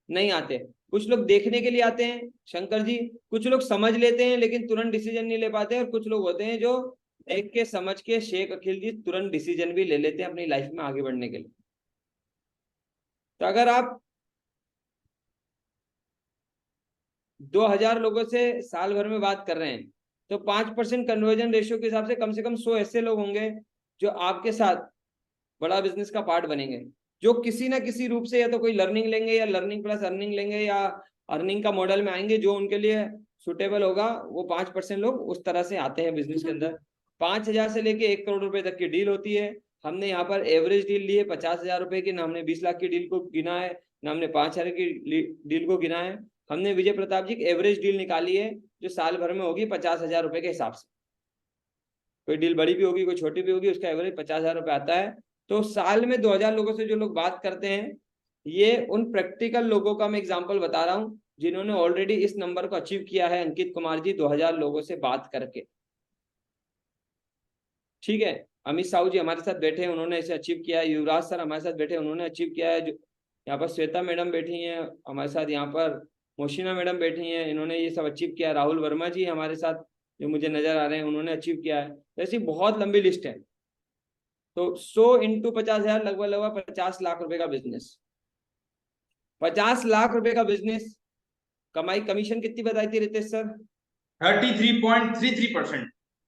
नहीं आते, कुछ लोग देखने के लिए आते हैं शंकर जी, कुछ लोग समझ लेते हैं लेकिन तुरंत डिसीजन नहीं ले पाते, और कुछ लोग होते हैं जो देख के समझ के शेख अखिल जी तुरंत डिसीजन भी ले लेते हैं अपनी लाइफ में आगे बढ़ने के लिए। तो अगर आप 2000 लोगों से साल भर में बात कर रहे हैं तो 5% कन्वर्जन रेशियो के हिसाब से कम 100 ऐसे लोग होंगे जो आपके साथ बड़ा बिजनेस का पार्ट बनेंगे, जो किसी ना किसी रूप से या तो कोई लर्निंग लेंगे या लर्निंग प्लस अर्निंग लेंगे या अर्निंग का मॉडल में आएंगे, जो उनके लिए सुटेबल होगा। वो 5% लोग उस तरह से आते हैं बिजनेस के अंदर। 5000 से लेके 1 करोड़ रुपए तक की डील होती है। हमने यहाँ पर एवरेज डील ली है 50,000 रुपए की, ना हमने 20 लाख की डील को गिना है, ना हमने 5,000 की डील को गिना है। हमने विजय प्रताप जी की एवरेज डील निकाली है जो साल भर में होगी 50,000 रुपए के हिसाब से। कोई डील बड़ी भी होगी, कोई छोटी भी होगी, उसका एवरेज 50,000 रुपए आता है। तो साल में 2000 लोगों से जो लोग बात करते हैं, ये उन प्रैक्टिकल लोगों का मैं एग्जांपल बता रहा हूं जिन्होंने ऑलरेडी इस नंबर को अचीव किया है। अंकित कुमार जी 2000 लोगों से बात करके, ठीक है। अमित साहू जी हमारे साथ बैठे हैं, उन्होंने इसे अचीव किया है। युवराज सर हमारे साथ बैठे, उन्होंने अचीव किया है। जो यहाँ पर श्वेता मैडम बैठी हैं हमारे साथ, यहाँ पर मोशिना मैडम बैठी हैं, इन्होंने ये सब अचीव किया है। राहुल वर्मा जी हमारे साथ जो मुझे नजर आ रहे हैं, उन्होंने अचीव किया है। ऐसी बहुत लंबी लिस्ट है। तो 100 इंटू 50,000 लगभग 50 लाख रुपए का बिजनेस। 50 लाख रुपए का बिजनेस, कमाई कमीशन कितनी बताई थी रितेश सर? 33.33%।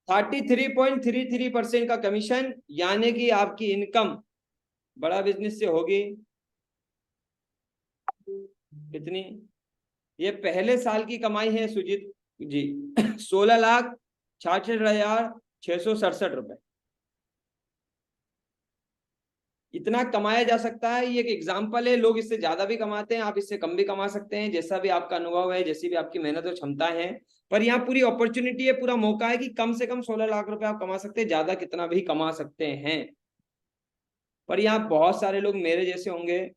33.33% का कमीशन, यानी कि आपकी इनकम बड़ा बिजनेस से होगी कितनी? ये पहले साल की कमाई है सुजीत जी 16,66,667 रुपए। इतना कमाया जा सकता है, ये एक एग्जाम्पल है। लोग इससे ज्यादा भी कमाते हैं, आप इससे कम भी कमा सकते हैं, जैसा भी आपका अनुभव है, जैसी भी आपकी मेहनत और क्षमता है। पर यहाँ पूरी अपॉर्चुनिटी है, पूरा मौका है कि कम से कम 16 लाख रुपए आप कमा सकते हैं, ज्यादा कितना भी कमा सकते हैं। पर यहाँ बहुत सारे लोग मेरे जैसे होंगे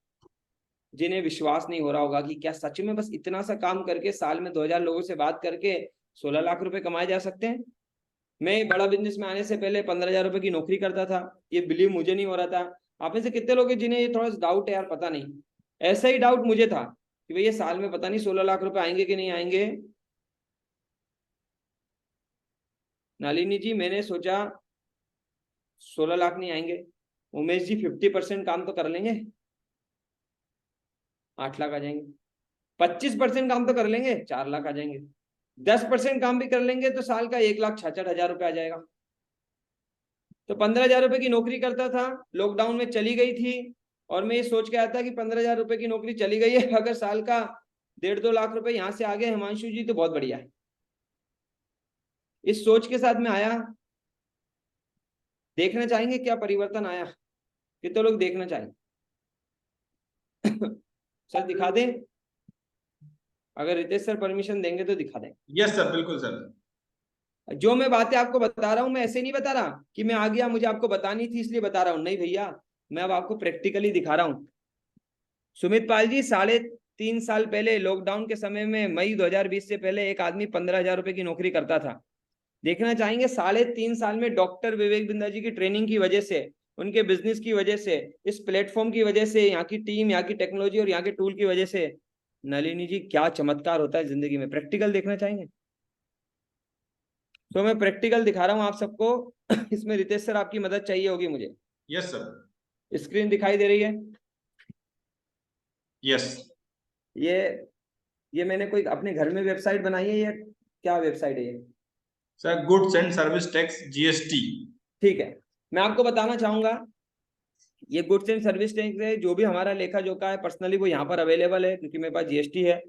जिन्हें विश्वास नहीं हो रहा होगा कि क्या सच में बस इतना सा काम करके साल में 2000 लोगों से बात करके 16 लाख रुपए कमाए जा सकते हैं। मैं बड़ा बिजनेस में आने से पहले 15,000 रुपए की नौकरी करता था, ये बिलीव मुझे नहीं हो रहा था। आप में से कितने लोग हैं जिन्हें ये थोड़ा सा डाउट है, यार पता नहीं। ऐसा ही डाउट मुझे था कि भैया साल में पता नहीं 16 लाख रुपए आएंगे कि नहीं आएंगे। नलिनी जी मैंने सोचा 16 लाख नहीं आएंगे। उमेश जी 50% काम तो कर लेंगे, 8 लाख आ जाएंगे। 25% काम तो कर लेंगे, 4 लाख आ जाएंगे। 10% काम भी कर लेंगे तो साल का 1,66,000 रुपये आ जाएगा। तो 15,000 रुपए की नौकरी करता था, लॉकडाउन में चली गई थी, और मैं ये सोच के आया था कि 15,000 रुपए की नौकरी चली गई है, अगर साल का 1.5-2 लाख रुपए यहाँ से आ गए हिमांशु जी तो बहुत बढ़िया है। इस सोच के साथ में आया। देखना चाहेंगे क्या परिवर्तन आया? कितने लोग देखना चाहेंगे? सर दिखा दें, अगर रितेश सर परमिशन देंगे तो दिखा दें। यस सर, बिल्कुल सर। जो मैं बातें आपको बता रहा हूं, मैं ऐसे नहीं बता रहा कि मैं आ गया मुझे आपको बतानी थी इसलिए बता रहा हूं, नहीं भैया, मैं अब आपको प्रैक्टिकली दिखा रहा हूं। सुमित पाल जी 3.5 साल पहले लॉकडाउन के समय में मई 2020 से पहले एक आदमी 15,000 रुपए की नौकरी करता था। देखना चाहेंगे 3.5 साल में डॉक्टर विवेक बिंदा जी की ट्रेनिंग की वजह से, उनके बिजनेस की वजह से, इस प्लेटफॉर्म की वजह से, यहाँ की टीम, यहाँ की टेक्नोलॉजी और यहाँ के टूल की वजह से, नलिनी जी क्या चमत्कार होता है जिंदगी में। प्रैक्टिकल देखना चाहेंगे तो मैं प्रैक्टिकल दिखा रहा हूं आप सबको। इसमें रितेश सर आपकी मदद चाहिए होगी मुझे। Yes sir. स्क्रीन दिखाई दे रही है? यस ये मैंने कोई अपने घर में वेबसाइट बनाई है या क्या वेबसाइट है ये? Sir, goods and service tax GST. ठीक है, मैं आपको बताना चाहूंगा ये गुड्स एंड सर्विस टैक्स है, जो भी हमारा लेखा जोखा है पर्सनली वो यहाँ पर अवेलेबल है, क्योंकि मेरे पास जीएसटी है।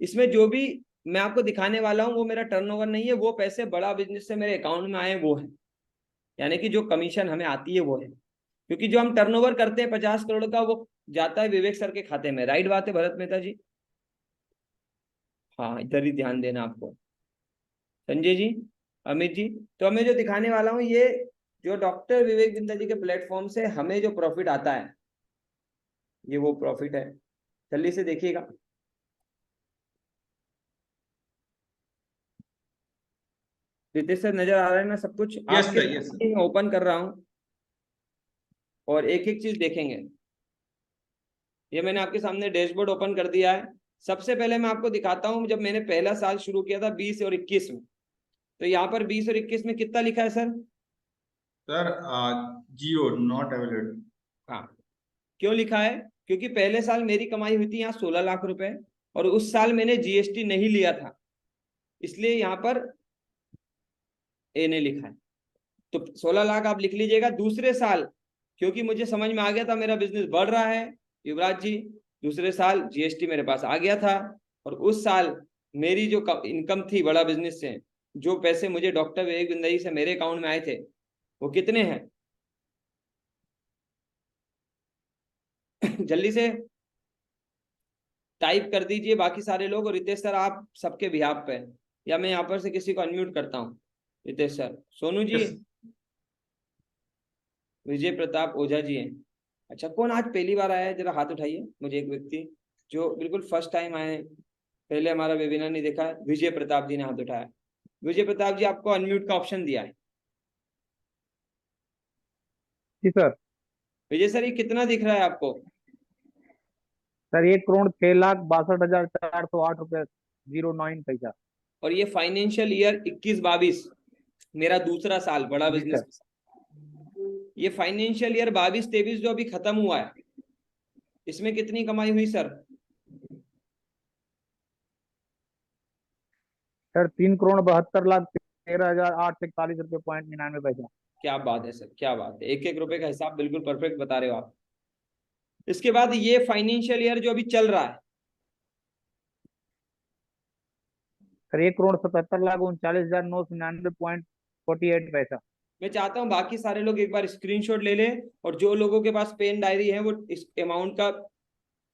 इसमें जो भी मैं आपको दिखाने वाला हूँ वो मेरा टर्नओवर नहीं है, वो पैसे बड़ा बिजनेस से मेरे अकाउंट में आए वो है, यानी कि जो कमीशन हमें आती है वो है। क्योंकि जो हम टर्नओवर करते हैं 50 करोड़ का, वो जाता है विवेक सर के खाते में। राइट बात है भरत मेहता जी? हाँ, इधर ही ध्यान देना आपको। संजय जी, अमित जी, तो मैं जो दिखाने वाला हूँ ये जो डॉक्टर विवेक बिंदा जी के प्लेटफॉर्म से हमें जो प्रॉफिट आता है, ये वो प्रॉफिट है। जल्दी से देखिएगा। रितेश सर नजर आ रहा है ना सब कुछ? यस आपके सर, यस सर। ओपन कर रहा हूँ और एक एक चीज देखेंगे। ये मैंने आपके सामने डैशबोर्ड ओपन कर दिया है। सबसे पहले मैं आपको दिखाता हूँ जब मैंने पहला साल शुरू किया था 20 और 21 में, तो यहाँ पर 20 और 21 में कितना लिखा है sir? Sir Jio not available. हाँ, क्यों लिखा है? क्योंकि पहले साल मेरी कमाई हुई थी यहाँ 16 लाख रुपए, और उस साल मैंने जीएसटी नहीं लिया था, इसलिए यहाँ पर ए ने लिखा है। तो 16 लाख आप लिख लीजिएगा। दूसरे साल क्योंकि मुझे समझ में आ गया था मेरा बिजनेस बढ़ रहा है युवराज जी, दूसरे साल जीएसटी मेरे पास आ गया था, और उस साल मेरी जो इनकम थी बड़ा बिजनेस से, जो पैसे मुझे डॉक्टर विवेक बिंदा जी से मेरे अकाउंट में आए थे, वो कितने हैं? जल्दी से टाइप कर दीजिए बाकी सारे लोग। और रितेश सर आप सबके बिहाफ पे, या मैं यहाँ पर से किसी को अनम्यूट करता हूँ। रितेश सर, सोनू जी, विजय प्रताप ओझा जी हैं। अच्छा, कौन आज पहली बार आया है? जरा हाथ उठाइए मुझे, एक व्यक्ति जो बिल्कुल फर्स्ट टाइम आए हैं, पहले हमारा वेबिनार नहीं देखा है। विजय प्रताप जी ने हाथ उठाया। विजय प्रताप जी, आपको अनम्यूट का ऑप्शन दिया है। जी सर। विजय सर, ये कितना दिख रहा है आपको? सर 1,06,62,408 रुपये 09 पैसा। और ये फाइनेंशियल ईयर 21-22 मेरा दूसरा साल बड़ा जी बिजनेस। सर। ये फाइनेंशियल ईयर 22-23 जो अभी खत्म हुआ है, इसमें कितनी कमाई हुई सर? सर 3,72,13,841.99 रुपये। क्या बात है सर, क्या बात है। एक एक रुपए का हिसाब बिल्कुल परफेक्ट बता रहे हो आप। इसके बाद ये फाइनेंशियल ईयर जो अभी चल रहा है, सर 1,77,39,999.48 पैसा। मैं चाहता हूं बाकी सारे लोग एक बार स्क्रीनशॉट ले लें, और जो लोगों के पास पेन डायरी है वो इस अमाउंट का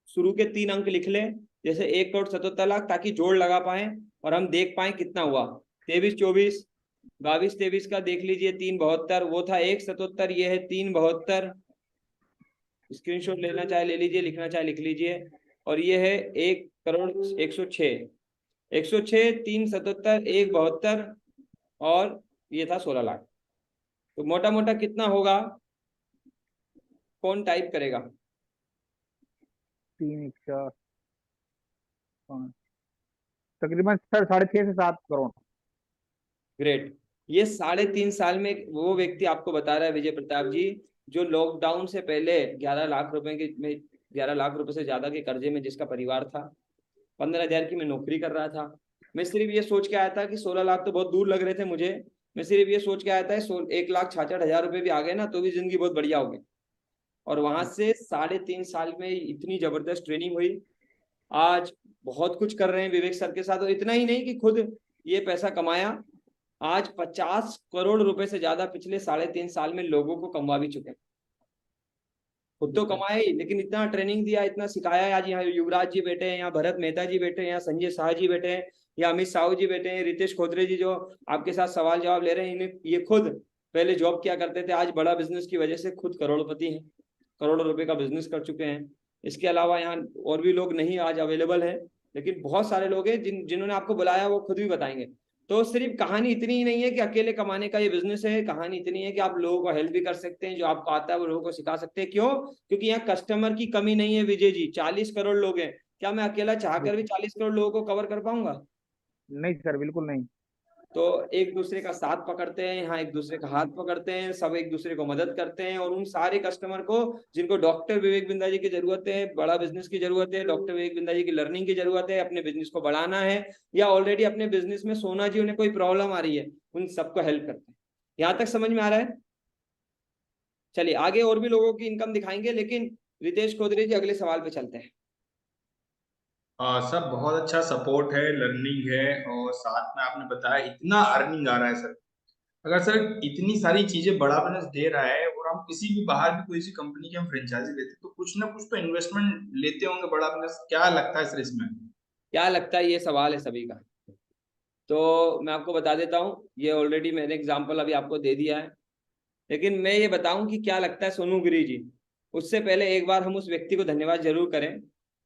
शुरू के 3 अंक लिख लें, जैसे 1,77,00,000, ताकि जोड़ लगा पाए और हम देख पाए कितना हुआ। 23-24, 22-23 का देख लीजिए, 372, वो था 177, ये है 372। स्क्रीनशॉट लेना चाहे ले लीजिए, लिखना चाहे लिख लीजिए। और ये है 1,01,06, 106, 377, 172, और ये था 16 लाख। तो मोटा मोटा कितना होगा, कौन टाइप करेगा? 3 4 5, तकरीबन सर 6.5 से 7 करोड़। ग्रेट। ये 3.5 साल में वो व्यक्ति आपको बता रहा है, विजय प्रताप जी, जो लॉकडाउन से पहले 11 लाख रुपए के में 11 लाख रुपए से ज्यादा के कर्जे में जिसका परिवार था, 15,000 की मैं नौकरी कर रहा था। मैं सिर्फ ये सोच के आया था कि 16 लाख तो बहुत दूर लग रहे थे मुझे, मैं सिर्फ ये सोच के आया था 1,66,000 रुपए भी आ गए ना तो भी जिंदगी बहुत बढ़िया होगी। और वहां से 3.5 साल में इतनी जबरदस्त ट्रेनिंग हुई, आज बहुत कुछ कर रहे हैं विवेक सर के साथ। और इतना ही नहीं कि खुद ये पैसा कमाया, आज 50 करोड़ रुपए से ज्यादा पिछले 3.5 साल में लोगों को कमवा भी चुके हैं। खुद तो कमाए ही, लेकिन इतना ट्रेनिंग दिया, इतना सिखाया है। आज यहाँ युवराज जी बैठे हैं, यहाँ भरत मेहता जी बैठे हैं, यहाँ संजय शाह जी बैठे हैं, या अमित साहू जी बैठे हैं, रितेश खोदरे जी जो आपके साथ सवाल जवाब ले रहे हैं, इन्हें ये खुद पहले जॉब किया करते थे, आज बड़ा बिजनेस की वजह से खुद करोड़पति हैं, करोड़ों रुपए का बिजनेस कर चुके हैं। इसके अलावा यहाँ और भी लोग नहीं आज अवेलेबल है, लेकिन बहुत सारे लोग हैं जिन्होंने आपको बुलाया, वो खुद भी बताएंगे। तो सिर्फ कहानी इतनी ही नहीं है कि अकेले कमाने का ये बिजनेस है, कहानी इतनी है कि आप लोगों को हेल्प भी कर सकते हैं, जो आपको आता है वो लोगों को सिखा सकते हैं। क्यों? क्योंकि यहाँ कस्टमर की कमी नहीं है विजय जी, 40 करोड़ लोग हैं, क्या मैं अकेला चाहकर भी 40 करोड़ लोगों को कवर कर पाऊंगा? नहीं सर, बिल्कुल नहीं। तो एक दूसरे का साथ पकड़ते हैं यहाँ, एक दूसरे का हाथ पकड़ते हैं, सब एक दूसरे को मदद करते हैं। और उन सारे कस्टमर को जिनको डॉक्टर विवेक बिंदा जी की जरूरत है, बड़ा बिजनेस की जरूरत है, डॉक्टर विवेक बिंदा जी की लर्निंग की जरूरत है, अपने बिजनेस को बढ़ाना है, या ऑलरेडी अपने बिजनेस में सोना जी उन्हें कोई प्रॉब्लम आ रही है, उन सबको हेल्प करते हैं। यहाँ तक समझ में आ रहा है? चलिए आगे और भी लोगों की इनकम दिखाएंगे, लेकिन रितेश खोदरे जी अगले सवाल पे चलते हैं। सब बहुत अच्छा सपोर्ट है, लर्निंग है, और साथ में आपने बताया इतना अर्निंग आ रहा है सर। अगर सर इतनी सारी चीजें बड़ा बिजनेस दे रहा है, और हम किसी भी बाहर भी कोई सी कंपनी की हम फ्रेंचाइजी लेते तो कुछ ना कुछ तो इन्वेस्टमेंट लेते होंगे बड़ा बिजनेस, क्या लगता है सर इसमें? क्या लगता है, ये सवाल है सभी का। तो मैं आपको बता देता हूँ, ये ऑलरेडी मैंने एग्जाम्पल अभी आपको दे दिया है, लेकिन मैं ये बताऊं कि क्या लगता है सोनू गिरी जी, उससे पहले एक बार हम उस व्यक्ति को धन्यवाद जरूर करें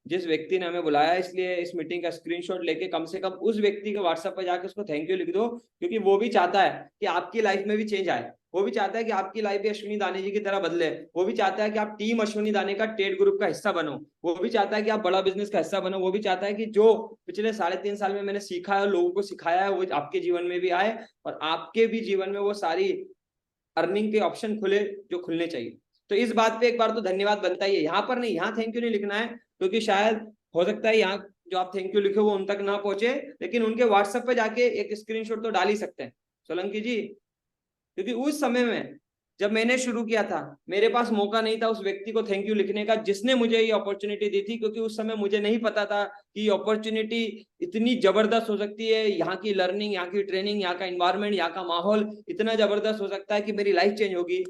जिस व्यक्ति ने हमें बुलाया। इसलिए इस मीटिंग का स्क्रीनशॉट लेके कम से कम उस व्यक्ति के व्हाट्सएप पर जाकर उसको थैंक यू लिख दो, क्योंकि वो भी चाहता है कि आपकी लाइफ में भी चेंज आए, वो भी चाहता है कि आपकी लाइफ भी अश्विनी दाने जी की तरह बदले, वो भी चाहता है कि आप टीम अश्विनी दाने का टेड ग्रुप का हिस्सा बनो, वो भी चाहता है कि आप बड़ा बिजनेस का हिस्सा बनो, वो भी चाहता है कि जो पिछले 3.5 साल में मैंने सीखा है, लोगों को सिखाया है, वो आपके जीवन में भी आए, और आपके भी जीवन में वो सारी अर्निंग के ऑप्शन खुले जो खुलने चाहिए। तो इस बात पे एक बार तो धन्यवाद बनता ही है। यहाँ पर नहीं, यहाँ थैंक यू नहीं लिखना है, क्योंकि शायद हो सकता है यहाँ जो आप थैंक यू लिखे वो उन तक ना पहुंचे, लेकिन उनके व्हाट्सएप पे जाके एक स्क्रीनशॉट तो डाल ही सकते हैं सोलंकी जी। क्योंकि उस समय में जब मैंने शुरू किया था, मेरे पास मौका नहीं था उस व्यक्ति को थैंक यू लिखने का जिसने मुझे ये अपॉर्चुनिटी दी थी, क्योंकि उस समय मुझे नहीं पता था कि ये अपॉर्चुनिटी इतनी जबरदस्त हो सकती है। यहाँ की लर्निंग, यहाँ की ट्रेनिंग, यहाँ का एनवायरनमेंट, यहाँ का माहौल इतना जबरदस्त हो सकता है कि मेरी लाइफ चेंज होगी।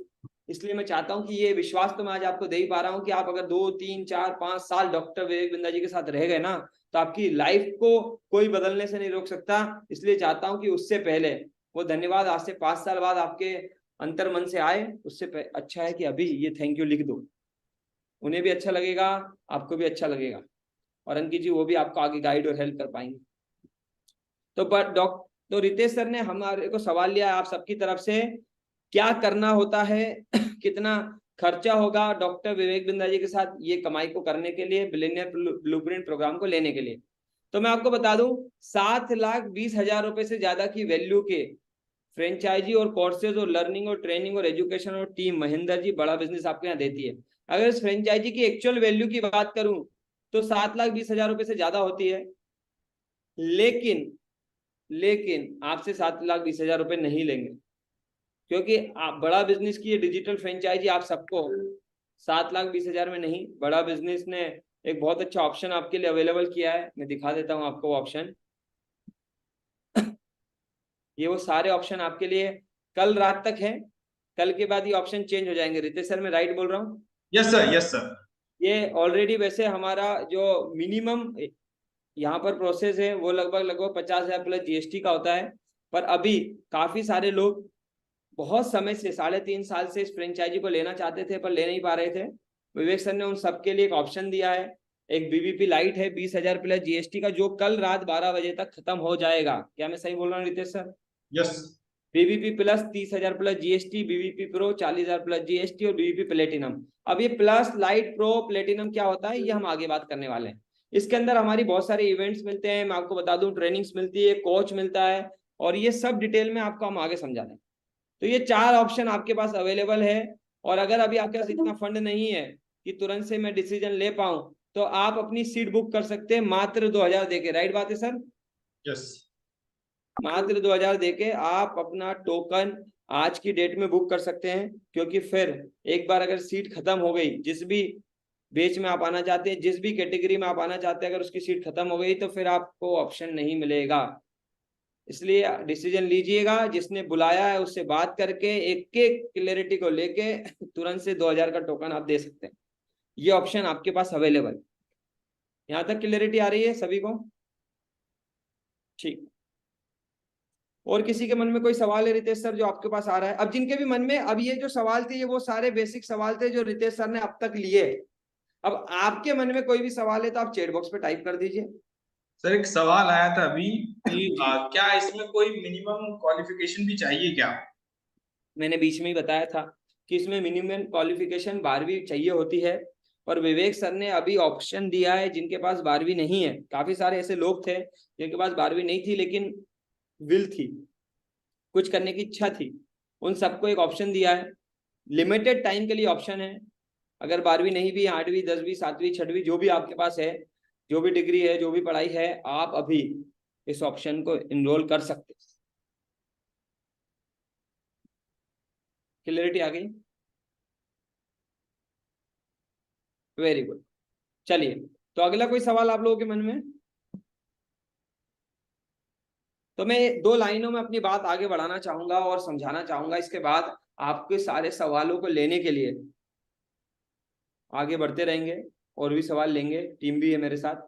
इसलिए मैं चाहता हूं कि ये विश्वास तो मैं आज आपको दे ही पा रहा हूं कि आप अगर 2, 3, 4, 5 साल डॉक्टर विवेक बिंदा जी के साथ रह गए ना, तो आपकी लाइफ को कोई बदलने से नहीं रोक सकता। इसलिए चाहता हूं कि उससे पहले वो धन्यवाद आज से 5 साल बाद आपके अंतर मन से आए, उससे अच्छा है कि अभी ये थैंक यू लिख दो। उन्हें भी अच्छा लगेगा, आपको भी अच्छा लगेगा, और अंकित जी वो भी आपको आगे गाइड और हेल्प कर पाएंगे। तो रितेश सर ने हमारे को सवाल लिया आप सबकी तरफ से, क्या करना होता है कितना खर्चा होगा डॉक्टर विवेक बिंदा जी के साथ ये कमाई को करने के लिए, बिलियनियर ब्लूप्रिंट प्रोग्राम को लेने के लिए। तो मैं आपको बता दूं, 7,20,000 रुपए से ज्यादा की वैल्यू के फ्रेंचाइजी और कोर्सेज और लर्निंग और ट्रेनिंग और एजुकेशन और टीम महेंद्र जी बड़ा बिजनेस आपके यहाँ देती है। अगर इस फ्रेंचाइजी की एक्चुअल वैल्यू की बात करूं तो 7,20,000 रुपए से ज्यादा होती है, लेकिन आपसे 7,20,000 रुपए नहीं लेंगे, क्योंकि आप बड़ा बिजनेस की ये डिजिटल फ्रेंचाइजी आप सबको 7,20,000 में नहीं, बड़ा बिजनेस ने एक बहुत अच्छा ऑप्शन आपके लिए अवेलेबल किया है। मैं दिखा देता हूं आपको वो ऑप्शन। ये वो सारे ऑप्शन आपके लिए कल रात तक है, कल के बाद ये ऑप्शन चेंज हो जाएंगे। रितेश सर, मैं राइट बोल रहा हूँ? Yes sir, yes sir. ये ऑलरेडी वैसे हमारा जो मिनिमम यहाँ पर प्रोसेस है वो लगभग 50,000 प्लस जीएसटी का होता है। पर अभी काफी सारे लोग बहुत समय से 3.5 साल से इस फ्रेंचाइजी को लेना चाहते थे पर ले नहीं पा रहे थे। विवेक सर ने उन सबके लिए एक ऑप्शन दिया है। एक बीबीपी लाइट है 20,000 प्लस जीएसटी का, जो कल रात 12 बजे तक खत्म हो जाएगा। क्या मैं सही बोल रहा हूँ Ritesh sir? Yes. BBP plus 30,000 plus GST, BBP pro 40,000 plus GST और बीबीपी प्लेटिनम। अब ये प्लस, लाइट, प्रो, प्लेटिनम क्या होता है ये हम आगे बात करने वाले हैं। इसके अंदर हमारी बहुत सारे इवेंट्स मिलते हैं, मैं आपको बता दूं, ट्रेनिंग्स मिलती है, कोच मिलता है, और ये सब डिटेल में आपको हम आगे समझा दें। तो ये 4 ऑप्शन आपके पास अवेलेबल है। और अगर अभी आपके पास इतना फंड नहीं है कि तुरंत से मैं डिसीजन ले पाऊं, तो आप अपनी सीट बुक कर सकते हैं मात्र 2,000 देके। राइट बात है सर? यस। मात्र 2,000 देके आप अपना टोकन आज की डेट में बुक कर सकते हैं। क्योंकि फिर एक बार अगर सीट खत्म हो गई, जिस भी बैच में आप आना चाहते हैं, जिस भी कैटेगरी में आप आना चाहते हैं, अगर उसकी सीट खत्म हो गई तो फिर आपको ऑप्शन नहीं मिलेगा। इसलिए डिसीजन लीजिएगा, जिसने बुलाया है उससे बात करके एक एक क्लैरिटी को लेके तुरंत से 2,000 का टोकन आप दे सकते हैं। ये ऑप्शन आपके पास अवेलेबल। यहाँ तक क्लैरिटी आ रही है सभी को? ठीक। और किसी के मन में कोई सवाल है रितेश सर जो आपके पास आ रहा है? अब जिनके भी मन में, अब ये जो सवाल थे ये वो सारे बेसिक सवाल थे जो रितेश सर ने अब तक लिए। अब आपके मन में कोई भी सवाल है तो आप चैट बॉक्स पे टाइप कर दीजिए। सर एक सवाल आया था अभी कि क्या इसमें कोई मिनिमम क्वालिफिकेशन भी चाहिए क्या? मैंने बीच में ही बताया था कि इसमें मिनिमम क्वालिफिकेशन 12वीं चाहिए होती है। और विवेक सर ने अभी ऑप्शन दिया है जिनके पास 12वीं नहीं है। काफी सारे ऐसे लोग थे जिनके पास 12वीं नहीं थी लेकिन विल थी, कुछ करने की इच्छा थी, उन सबको एक ऑप्शन दिया है। लिमिटेड टाइम के लिए ऑप्शन है। अगर 12वीं नहीं भी, 8वीं, 10वीं, 7वीं, 6वीं, जो भी आपके पास है, जो भी डिग्री है, जो भी पढ़ाई है, आप अभी इस ऑप्शन को इनरोल कर सकते हैं। क्लियरिटी आ गई? Very good. चलिए, तो अगला कोई सवाल आप लोगों के मन में? तो मैं 2 लाइनों में अपनी बात आगे बढ़ाना चाहूंगा और समझाना चाहूंगा। इसके बाद आपके सारे सवालों को लेने के लिए आगे बढ़ते रहेंगे और भी सवाल लेंगे, टीम भी है मेरे साथ।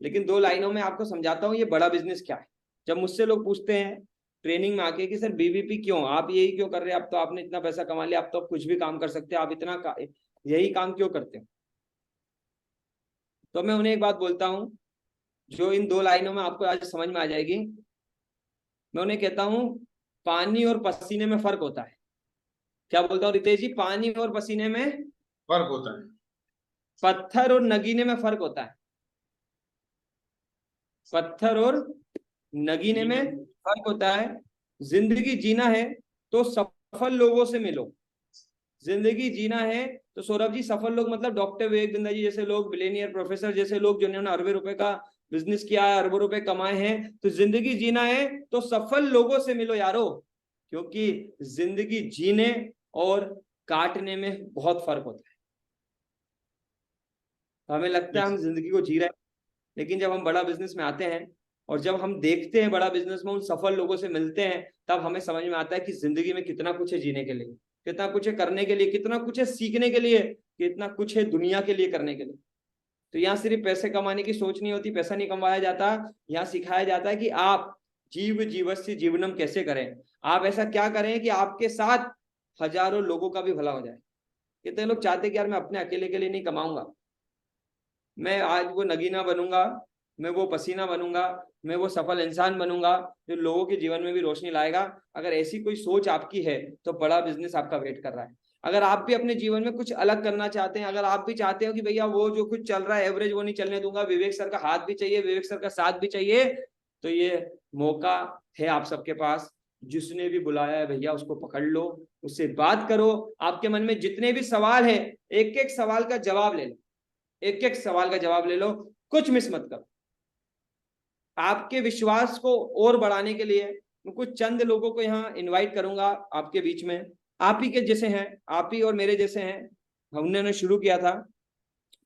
लेकिन 2 लाइनों में आपको समझाता हूँ ये बड़ा बिजनेस क्या है। जब मुझसे लोग पूछते हैं ट्रेनिंग में आके कि सर बीबीपी क्यों, आप यही क्यों कर रहे हैं, अब तो आपने इतना पैसा कमा लिया, अब तो आप कुछ भी काम कर सकते हैं, आप इतना यही काम क्यों करते हैं? तो मैं उन्हें एक बात बोलता हूँ जो इन 2 लाइनों में आपको आज समझ में आ जाएगी। मैं उन्हें कहता हूँ पानी और पसीने में फर्क होता है। क्या बोलता हूँ रितेश जी? पानी और पसीने में फर्क होता है। पत्थर और नगीने में फर्क होता है। पत्थर और नगीने में फर्क होता है। जिंदगी जीना है तो सफल लोगों से मिलो। जिंदगी जीना है तो सौरभ जी, सफल लोग मतलब डॉक्टर विवेक बिंदा जी जैसे लोग, बिलियनियर प्रोफेसर जैसे लोग जिन्होंने अरबों रुपए का बिजनेस किया है, अरबों रुपए कमाए हैं। तो जिंदगी जीना है तो सफल लोगों से मिलो यारो, क्योंकि जिंदगी जीने और काटने में बहुत फर्क होता है। हमें लगता है हम जिंदगी को जी रहे हैं, लेकिन जब हम बड़ा बिजनेस में आते हैं और जब हम देखते हैं बड़ा बिजनेस में उन सफल लोगों से मिलते हैं, तब हमें समझ में आता है कि जिंदगी में कितना कुछ है जीने के लिए, कितना कुछ है करने के लिए, कितना कुछ है सीखने के लिए, कितना कुछ है दुनिया के लिए करने के लिए। तो यहाँ सिर्फ पैसे कमाने की सोच नहीं होती, पैसा नहीं कमाया जाता, यहाँ सिखाया जाता है कि आप जीव जीवस्य जीवनम कैसे करें। आप ऐसा क्या करें कि आपके साथ हजारों लोगों का भी भला हो जाए। कितने लोग चाहते कि यार मैं अपने अकेले के लिए नहीं कमाऊंगा, मैं आज वो नगीना बनूंगा, मैं वो पसीना बनूंगा, मैं वो सफल इंसान बनूंगा जो लोगों के जीवन में भी रोशनी लाएगा। अगर ऐसी कोई सोच आपकी है तो बड़ा बिजनेस आपका वेट कर रहा है। अगर आप भी अपने जीवन में कुछ अलग करना चाहते हैं, अगर आप भी चाहते हो कि भैया वो जो कुछ चल रहा है एवरेज वो नहीं चलने दूंगा, विवेक सर का हाथ भी चाहिए, विवेक सर का साथ भी चाहिए, तो ये मौका है आप सबके पास। जिसने भी बुलाया है भैया उसको पकड़ लो, उससे बात करो। आपके मन में जितने भी सवाल है, एक एक सवाल का जवाब ले लो, एक एक सवाल का जवाब ले लो, कुछ मिस मत करो। आपके विश्वास को और बढ़ाने के लिए मैं कुछ चंद लोगों को यहाँ इनवाइट करूंगा आपके बीच में। आप ही के जैसे हैं, आप ही और मेरे जैसे हैं, हमने शुरू किया था,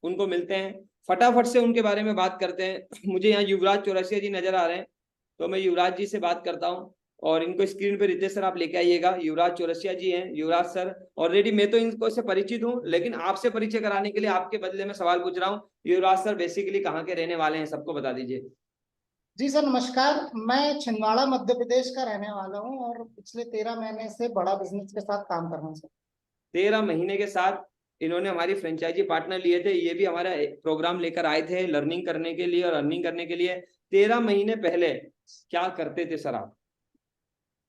उनको मिलते हैं, फटाफट से उनके बारे में बात करते हैं। मुझे यहाँ युवराज चौरसिया जी नजर आ रहे हैं, तो मैं युवराज जी से बात करता हूँ और इनको स्क्रीन पे रितेश सर आप लेके आइएगा। युवराज चौरसिया जी हैं। युवराज सर ऑलरेडी मैं तो इनको से परिचित हूँ, लेकिन आपसे परिचय कराने के लिए आपके बदले में सवाल पूछ रहा हूँ। युवराज सर बेसिकली कहाँ के रहने वाले हैं, सबको बता दीजिए। जी सर नमस्कार, मैं छिंदवाड़ा मध्य प्रदेश का रहने वाला हूँ और पिछले 13 महीने से बड़ा बिजनेस के साथ काम कर रहा हूँ सर। 13 महीने के साथ इन्होंने हमारी फ्रेंचाइजी पार्टनर लिए थे। ये भी हमारा प्रोग्राम लेकर आए थे लर्निंग करने के लिए और अर्निंग करने के लिए। 13 महीने पहले क्या करते थे सर आप?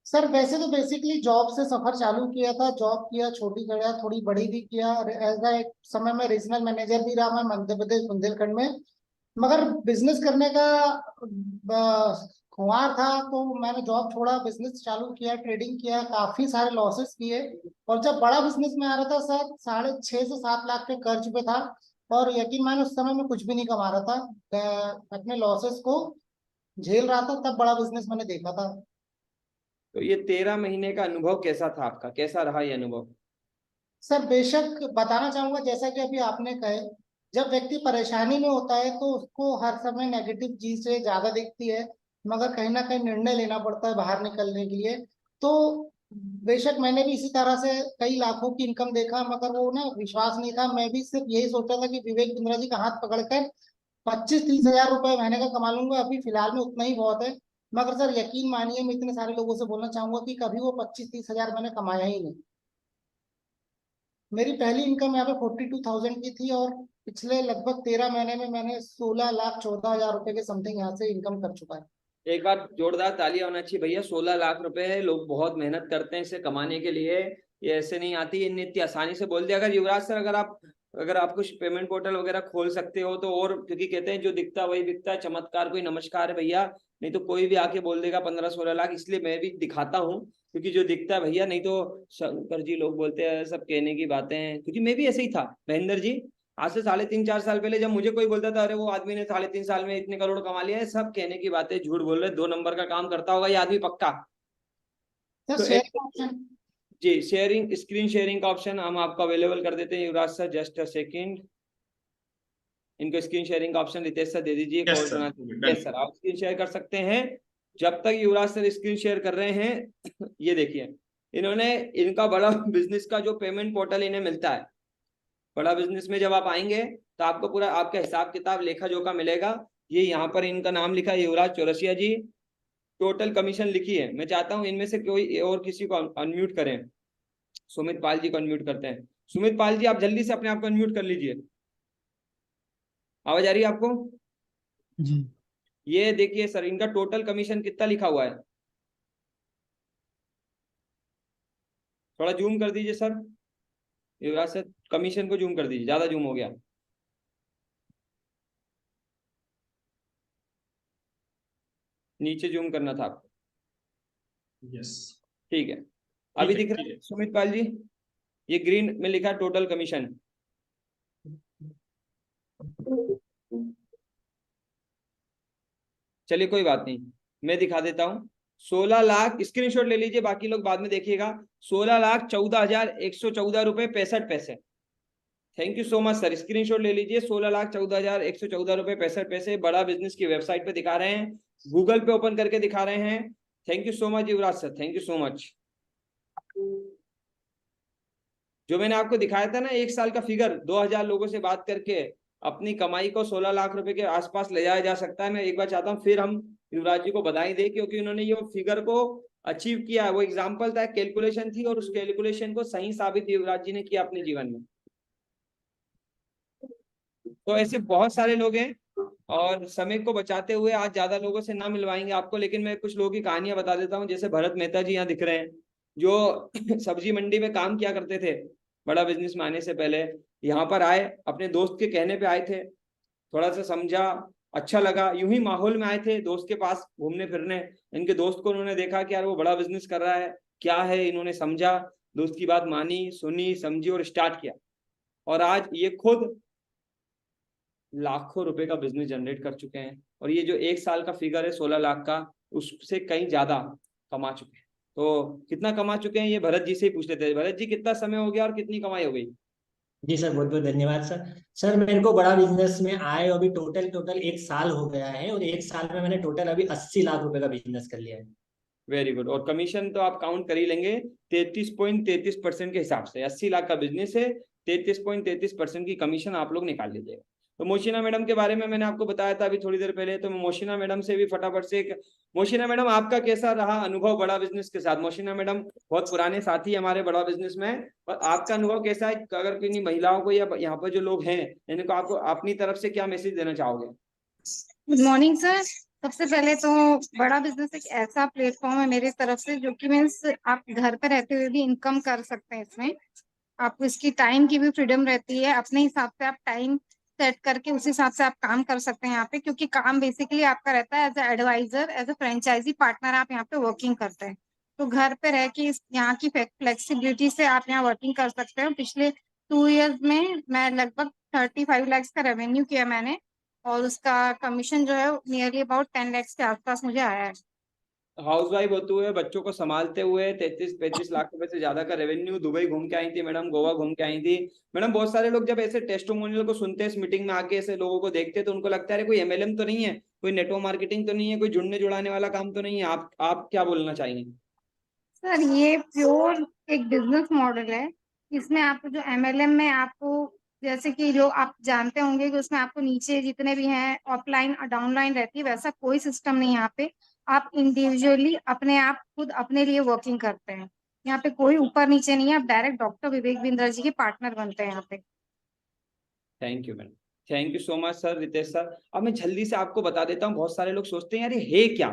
सर वैसे तो बेसिकली जॉब से सफर चालू किया था, जॉब किया, छोटी किया, थोड़ी बड़ी भी किया। एज अ एक समय में रीजनल मैनेजर भी रहा मैं मध्य प्रदेश बुंदेलखंड में। मगर बिजनेस करने का खुमार था तो मैंने जॉब छोड़ा, बिजनेस चालू किया, ट्रेडिंग किया, काफी सारे लॉसेस किए। और जब बड़ा बिजनेस में आ रहा था सर 6.5 से 7 लाख के कर्ज पे था और यकीन माने उस समय में कुछ भी नहीं कमा रहा था, अपने लॉसेस को झेल रहा था, तब बड़ा बिजनेस मैंने देखा था। तो ये 13 महीने का अनुभव कैसा था आपका, कैसा रहा ये अनुभव? सर बेशक बताना चाहूंगा, जैसा कि अभी आपने कहे, जब व्यक्ति परेशानी में होता है तो उसको हर समय नेगेटिव चीजें ज्यादा दिखती है, मगर कहीं ना कहीं निर्णय लेना पड़ता है बाहर निकलने के लिए। तो बेशक मैंने भी इसी तरह से कई लाखों की इनकम देखा, मगर वो ना विश्वास नहीं था। मैं भी सिर्फ यही सोचा था कि विवेक बिंद्रा जी का हाथ पकड़कर 25-30 हजार रुपए महीने का कमा लूंगा, अभी फिलहाल में उतना ही बहुत है। मगर सर यकीन मानिए, मैं इतने सारे लोगों से बोलना चाहूंगा कि कभी वो 25-30 हजार मैंने कमाया ही नहीं। मेरी पहली इनकम यहाँ पे 42,000 की थी और पिछले लगभग 13 महीने में मैंने 16,14,000 रुपए के समथिंग यहाँ से इनकम कर चुका है। एक बार जोरदार तालियां होना चाहिए भैया। 16 लाख रुपए है, लोग बहुत मेहनत करते हैं इसे कमाने के लिए, ये ऐसे नहीं आती, इतनी इतनी आसानी से बोल दिया। अगर युवराज सर अगर आप कुछ पेमेंट पोर्टल वगैरह खोल सकते हो तो, और क्योंकि कहते हैं जो दिखता वही बिकता है, चमत्कार कोई नमस्कार है भैया। नहीं तो कोई भी आके बोल देगा 15-16 लाख, इसलिए मैं भी दिखाता हूँ क्योंकि जो दिखता है भैया, नहीं तो शंकर जी लोग बोलते हैं सब कहने की बातें हैं। क्योंकि मैं भी ऐसे ही था महेंद्र जी, आज से 3.5-4 साल पहले जब मुझे कोई बोलता था अरे वो आदमी ने 3.5 साल में इतने करोड़ कमा लिया है, सब कहने की बातें, झूठ बोल रहे, 2 नंबर का काम करता होगा ये आदमी पक्का। सर तो शेयर ऑप्शन जी, शेयरिंग, स्क्रीन शेयरिंग का ऑप्शन हम आपको अवेलेबल कर देते हैं युवराज सर, जस्ट अ सेकेंड। इनको स्क्रीन शेयरिंग का ऑप्शन रितेश सर दे दीजिए। Yes, sir. यस सर, आप स्क्रीन शेयर कर सकते हैं। जब तक युवराज सर स्क्रीन शेयर कर रहे हैं ये देखिए, इन्होंने इनका बड़ा बिजनेस का जो पेमेंट पोर्टल इन्हें मिलता है, बड़ा बिजनेस में जब आप आएंगे तो आपको पूरा आपका हिसाब किताब लेखा जोखा मिलेगा। ये यहाँ पर इनका नाम लिखा है युवराज चौरसिया जी, टोटल कमीशन लिखी है। मैं चाहता हूँ इनमें से कोई और किसी को अनम्यूट करें। सुमित पाल जी को अनम्यूट करते हैं। सुमित पाल जी आप जल्दी से अपने आप को अनम्यूट कर लीजिए। आवाज आ रही है आपको? जी। ये देखिए सर, इनका टोटल कमीशन कितना लिखा हुआ है, थोड़ा जूम कर दीजिए सर। युवराज सर कमीशन को जूम कर दीजिए, ज्यादा जूम हो गया। नीचे जूम करना था आपको। यस, ठीक है, अभी दिख रहा है सुमित पाल जी? ये ग्रीन में लिखा है टोटल कमीशन। चलिए कोई बात नहीं, मैं दिखा देता हूँ। 16 लाख, स्क्रीनशॉट ले लीजिए, बाकी लोग बाद में देखिएगा। 16,14,114 रुपए 65 पैसे। Thank you so much sir, screenshot ले लीजिए। 16,14,114 रुपए 65 पैसे बड़ा बिजनेस की वेबसाइट पे दिखा रहे हैं, गूगल पे ओपन करके दिखा रहे हैं। Thank you so much Yuvraj sir, thank you so much. जो मैंने आपको दिखाया था ना 1 साल का फिगर, 2000 लोगों से बात करके अपनी कमाई को 16 लाख रुपए के आसपास ले जाया जा सकता है। मैं एक बार चाहता हूँ फिर हम युवराज जी को बधाई दें, क्योंकि उन्होंने ये फिगर को अचीव किया है। वो एग्जाम्पल था, कैलकुलेशन थी, और उस कैलकुलेशन को सही साबित युवराज जी ने किया अपने जीवन में। तो ऐसे बहुत सारे लोग हैं, और समय को बचाते हुए आज ज्यादा लोगों से ना मिलवाएंगे आपको, लेकिन मैं कुछ लोगों की कहानियां बता देता हूँ। जैसे भरत मेहता जी यहाँ दिख रहे हैं, जो सब्जी मंडी में काम किया करते थे बड़ा बिजनेस में आने से पहले। यहाँ पर आए, अपने दोस्त के कहने पे आए थे, थोड़ा सा समझा, अच्छा लगा, यूं ही माहौल में आए थे दोस्त के पास घूमने फिरने। इनके दोस्त को उन्होंने देखा कि यार वो बड़ा बिजनेस कर रहा है, क्या है, इन्होंने समझा, दोस्त की बात मानी, सुनी, समझी और स्टार्ट किया। और आज ये खुद लाखों रुपए का बिजनेस जनरेट कर चुके हैं। और ये जो 1 साल का फिगर है 16 लाख का, उससे कहीं ज्यादा कमा चुके हैं। तो कितना कमा चुके हैं ये भरत जी से ही पूछ लेते हैं। भरत जी कितना समय हो गया और कितनी कमाई हो गई? जी सर, बहुत बहुत धन्यवाद सर। सर मेरे को बड़ा बिजनेस में आए अभी टोटल 1 साल हो गया है, और 1 साल में मैंने टोटल अभी 80 लाख रुपए का बिजनेस कर लिया है। Very good. और कमीशन तो आप काउंट कर ही लेंगे 33.33% के हिसाब से। 80 लाख का बिजनेस है, 33.33% की कमीशन आप लोग निकाल लीजिएगा। तो मोशिना मैडम के बारे में मैंने आपको बताया था अभी थोड़ी देर पहले, तो मैं मोशिना मैडम से भी फटाफट से मोशिना मैडम आपका कैसा रहा अनुभव बड़ा बिजनेस के साथ? मोशिना मैडम बहुत पुराने साथी हमारे बड़ा बिजनेस में, और आपका अनुभव कैसा है? अगर किन्हीं महिलाओं को या यहाँ पर जो लोग हैं इनको आपको अपनी तरफ से क्या मैसेज देना चाहोगे? Good morning sir. सबसे पहले तो बड़ा बिजनेस एक ऐसा प्लेटफॉर्म है मेरी तरफ से जो कि मीन्स आप घर पे रहते हुए भी इनकम कर सकते हैं। इसमें आपको इसकी टाइम की भी फ्रीडम रहती है, अपने हिसाब से आप टाइम सेट करके उस हिसाब से आप काम कर सकते हैं यहाँ पे, क्योंकि काम बेसिकली आपका रहता है as a advisor, as a franchisee partner आप यहाँ पे वर्किंग करते हैं। तो घर पे रह के यहाँ की फ्लेक्सिबिलिटी से आप यहाँ वर्किंग कर सकते हैं। पिछले 2 इयर्स में मैं लगभग 35 लाख का रेवेन्यू किया मैंने, और उसका कमीशन जो है नियरली अबाउट 10 लाख के आसपास मुझे आया है। हाउस वाइफ होते हुए, बच्चों को संभालते हुए 33-35 लाख रुपए से ज्यादा का रेवेन्यू। दुबई घूम के आई थी मैडम, गोवा घूम के आई थी मैडम। बहुत सारे लोग जब ऐसे टेस्टिमोनियल को सुनते हैं, इस मीटिंग में आके ऐसे लोगों को देखते हैं, तो उनको लगता है कोई एमएलएम तो नहीं है, कोई नेटवर्क मार्केटिंग तो नहीं है, कोई जुड़ने जुड़ाने वाला काम तो नहीं है। आप क्या बोलना चाहेंगे? सर ये प्योर एक बिजनेस मॉडल है। इसमें आपको जो एमएलएम में आपको, जैसे कि जो आप जानते होंगे कि उसमें आपको नीचे जितने भी हैं अपलाइन और डाउनलाइन रहती है, वैसा कोई सिस्टम नहीं है यहाँ पे। आप इंडिविजुअली अपने आप खुद अपने लिए वर्किंग करते हैं। यहाँ पे कोई ऊपर नीचे नहीं है, आप डायरेक्ट डॉक्टर विवेक बिंद्रा जी के पार्टनर बनते हैं यहाँ पे। Thank you madam, thank you so much sir, Ritesh sir. अब मैं जल्दी से आपको बता देता हूँ, बहुत सारे लोग सोचते हैं यार ये है क्या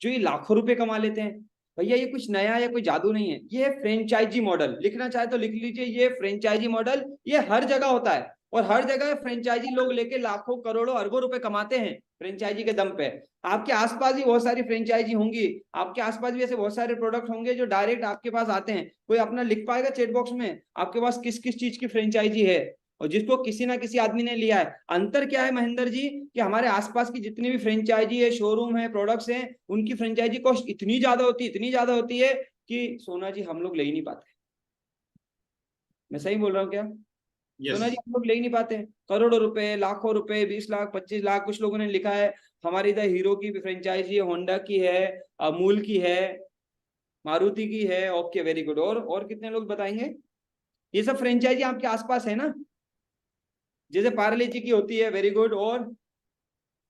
जो ये लाखों रुपए कमा लेते हैं। भैया ये कुछ नया या कोई जादू नहीं है, ये फ्रेंचाइजी मॉडल। लिखना चाहे तो लिख लीजिए, ये फ्रेंचाइजी मॉडल ये हर जगह होता है, और हर जगह फ्रेंचाइजी लोग लेके लाखों करोड़ों अरबों रुपए कमाते हैं फ्रेंचाइजी के दम पे। आपके आसपास भी बहुत सारी फ्रेंचाइजी होंगी, आपके आसपास भी ऐसे बहुत सारे प्रोडक्ट होंगे जो डायरेक्ट आपके पास आते हैं। कोई अपना लिख पाएगा चैट बॉक्स में आपके पास किस किस चीज की फ्रेंचाइजी है, और जिसको किसी ना किसी आदमी ने लिया है। अंतर क्या है महेंद्र जी, कि हमारे आसपास की जितनी भी फ्रेंचाइजी है, शोरूम है, प्रोडक्ट्स हैं, उनकी फ्रेंचाइजी कॉस्ट इतनी ज्यादा होती है कि सोना जी हम लोग ले ही नहीं पाते। मैं सही बोल रहा हूँ क्या? सोना जी हम लोग ले ही नहीं पाते। करोड़ों रुपए, लाखों रुपए, 20 लाख, 25 लाख। कुछ लोगों ने लिखा है हमारे इधर हीरो की भी फ्रेंचाइजी है, होंडा की है, अमूल की है, मारुति की है। Okay very good. और कितने लोग बताएंगे? ये सब फ्रेंचाइजी आपके आसपास है ना, जैसे पार्ले जी की होती है। Very good. और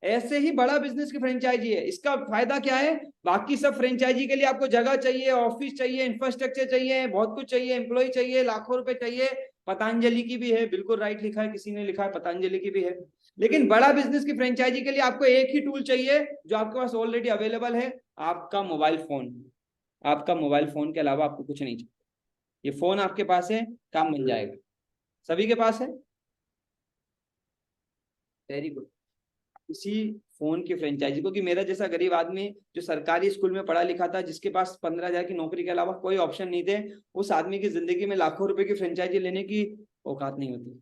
ऐसे ही बड़ा बिजनेस की फ्रेंचाइजी है। इसका फायदा क्या है? बाकी सब फ्रेंचाइजी के लिए आपको जगह चाहिए, ऑफिस चाहिए, इंफ्रास्ट्रक्चर चाहिए, बहुत कुछ चाहिए, एम्प्लॉय चाहिए, लाखों रुपए चाहिए। पतंजलि की भी है, बिल्कुल राइट लिखा है, किसी ने लिखा है पतंजलि की भी है। लेकिन बड़ा बिजनेस की फ्रेंचाइजी के लिए आपको एक ही टूल चाहिए जो आपके पास ऑलरेडी अवेलेबल है, आपका मोबाइल फोन। आपका मोबाइल फोन के अलावा आपको कुछ नहीं चाहिए। ये फोन आपके पास है, काम बन जाएगा। सभी के पास है? Very good. इसी फोन की फ्रेंचाइजी, क्योंकि मेरा जैसा गरीब आदमी जो सरकारी स्कूल में पढ़ा लिखा था, जिसके पास 15,000 की नौकरी के अलावा कोई ऑप्शन नहीं थे, उस आदमी की जिंदगी में लाखों रुपए की फ्रेंचाइजी लेने की औकात नहीं होती।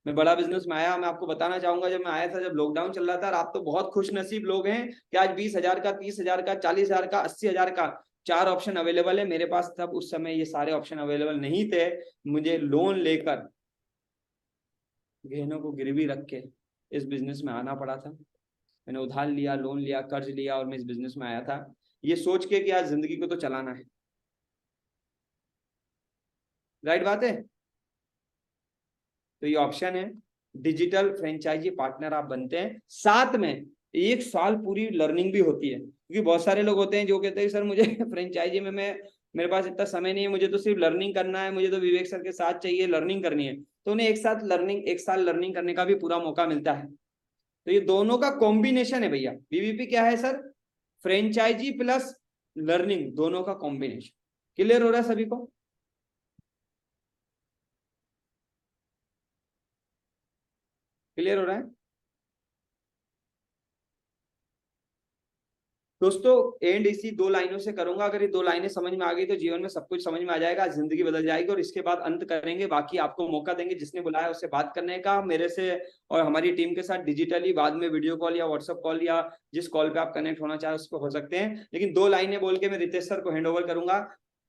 मैं बड़ा बिजनेस में आया, मैं आपको बताना चाहूंगा, जब मैं आया था, जब लॉकडाउन चल रहा था, और आप तो बहुत खुश नसीब लोग हैं कि आज 20,000 का, 30,000 का, 40,000 का, 80,000 का 4 ऑप्शन अवेलेबल है। मेरे पास तब उस समय ये सारे ऑप्शन अवेलेबल नहीं थे। मुझे लोन लेकर, गहनों को गिरवी रख के इस बिजनेस में आना पड़ा था। मैंने उधार लिया, लोन लिया, कर्ज लिया, और मैं इस बिजनेस में आया था, ये सोच के कि आज जिंदगी को तो चलाना है। राइट बात है? तो ये ऑप्शन है, डिजिटल फ्रेंचाइजी पार्टनर आप बनते हैं। साथ में 1 साल पूरी लर्निंग भी होती है, क्योंकि बहुत सारे लोग होते हैं जो कहते हैं सर मुझे फ्रेंचाइजी में मेरे पास इतना समय नहीं है, मुझे तो सिर्फ लर्निंग करना है, मुझे तो विवेक सर के साथ चाहिए, लर्निंग करनी है। तो उन्हें 1 साल लर्निंग करने का भी पूरा मौका मिलता है। तो ये दोनों का कॉम्बिनेशन है भैया। बीबीपी क्या है सर? फ्रेंचाइजी प्लस लर्निंग, दोनों का कॉम्बिनेशन। क्लियर हो रहा है सभी को? क्लियर हो रहा है दोस्तों? एंड इसी 2 लाइनों से करूंगा। अगर ये 2 लाइनें समझ में आ गई तो जीवन में सब कुछ समझ में आ जाएगा, जिंदगी बदल जाएगी। और इसके बाद अंत करेंगे, बाकी आपको मौका देंगे जिसने बुलाया उससे बात करने का, मेरे से और हमारी टीम के साथ डिजिटली, बाद में वीडियो कॉल या व्हाट्सएप कॉल या जिस कॉल पे आप कनेक्ट होना चाहे उस पर हो सकते हैं। लेकिन 2 लाइनें बोल के मैं रितेश सर को हैंड ओवर करूंगा।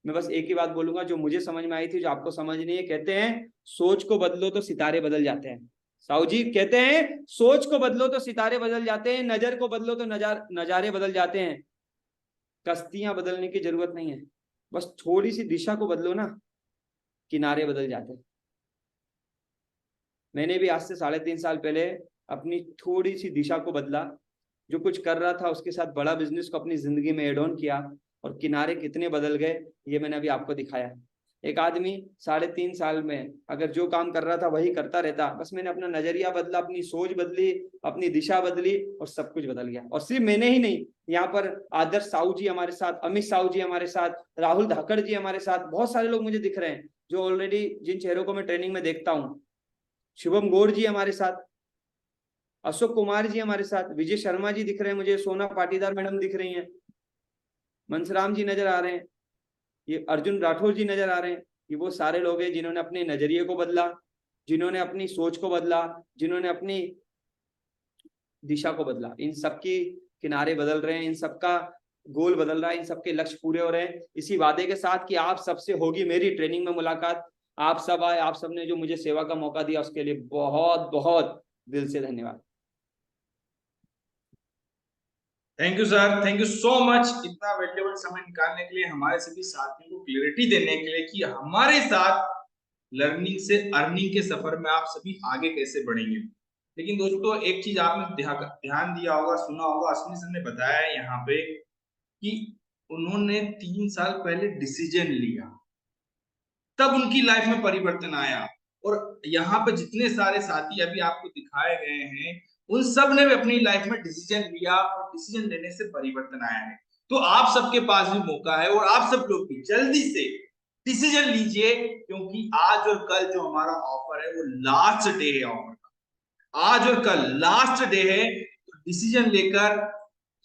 मैं बस एक ही बात बोलूंगा जो मुझे समझ में आई थी, जो आपको समझ नहीं है। कहते हैं सोच को बदलो तो सितारे बदल जाते हैं। साहू जी कहते हैं सोच को बदलो तो सितारे बदल जाते हैं, नजर को बदलो तो नजारे बदल जाते हैं। कश्तियां बदलने की जरूरत नहीं है, बस थोड़ी सी दिशा को बदलो ना, किनारे बदल जाते हैं। मैंने भी आज से 3.5 साल पहले अपनी थोड़ी सी दिशा को बदला, जो कुछ कर रहा था उसके साथ बड़ा बिजनेस को अपनी जिंदगी में एड ऑन किया, और किनारे कितने बदल गए ये मैंने अभी आपको दिखाया। एक आदमी 3.5 साल में अगर जो काम कर रहा था वही करता रहता, बस मैंने अपना नजरिया बदला, अपनी सोच बदली, अपनी दिशा बदली, और सब कुछ बदल गया। और सिर्फ मैंने ही नहीं, यहाँ पर आदर्श साहू जी हमारे साथ, अमित साहू जी हमारे साथ, राहुल धाकड़ जी हमारे साथ, बहुत सारे लोग मुझे दिख रहे हैं जो ऑलरेडी जिन चेहरों को मैं ट्रेनिंग में देखता हूँ। शुभम गौर जी हमारे साथ, अशोक कुमार जी हमारे साथ, विजय शर्मा जी दिख रहे हैं मुझे, सोना पाटीदार मैडम दिख रही हैं, मनसराम जी नजर आ रहे हैं, ये अर्जुन राठौर जी नजर आ रहे हैं। ये वो सारे लोग हैं जिन्होंने अपने नजरिए को बदला, जिन्होंने अपनी सोच को बदला, जिन्होंने अपनी दिशा को बदला। इन सबकी किनारे बदल रहे हैं, इन सबका गोल बदल रहा है, इन सबके लक्ष्य पूरे हो रहे हैं, इसी वादे के साथ कि आप सबसे होगी मेरी ट्रेनिंग में मुलाकात। आप सब आए, आप सबने जो मुझे सेवा का मौका दिया उसके लिए बहुत बहुत दिल से धन्यवाद। Thank you sir, thank you so much इतना वैल्यूएबल समय निकालने के लिए, हमारे सभी साथियों को क्लैरिटी देने के लिए कि हमारे साथ लर्निंग से अर्निंग के सफर में आप सभी आगे कैसे बढ़ेंगे। लेकिन दोस्तों एक चीज आपने ध्यान दिया होगा, सुना होगा, अश्विनी सर ने बताया है यहाँ पे कि उन्होंने 3 साल पहले डिसीजन लिया, तब उनकी लाइफ में परिवर्तन आया। और यहाँ पे जितने सारे साथी अभी आपको दिखाए गए हैं, उन सब ने भी अपनी लाइफ में डिसीजन लिया और डिसीजन लेने से परिवर्तन आया है। तो आप सबके पास भी मौका है और आप सब लोग भी जल्दी से डिसीजन लीजिए, क्योंकि आज और कल जो हमारा ऑफर है वो लास्ट डे है ऑफर का। आज और कल लास्ट डे है, तो डिसीजन लेकर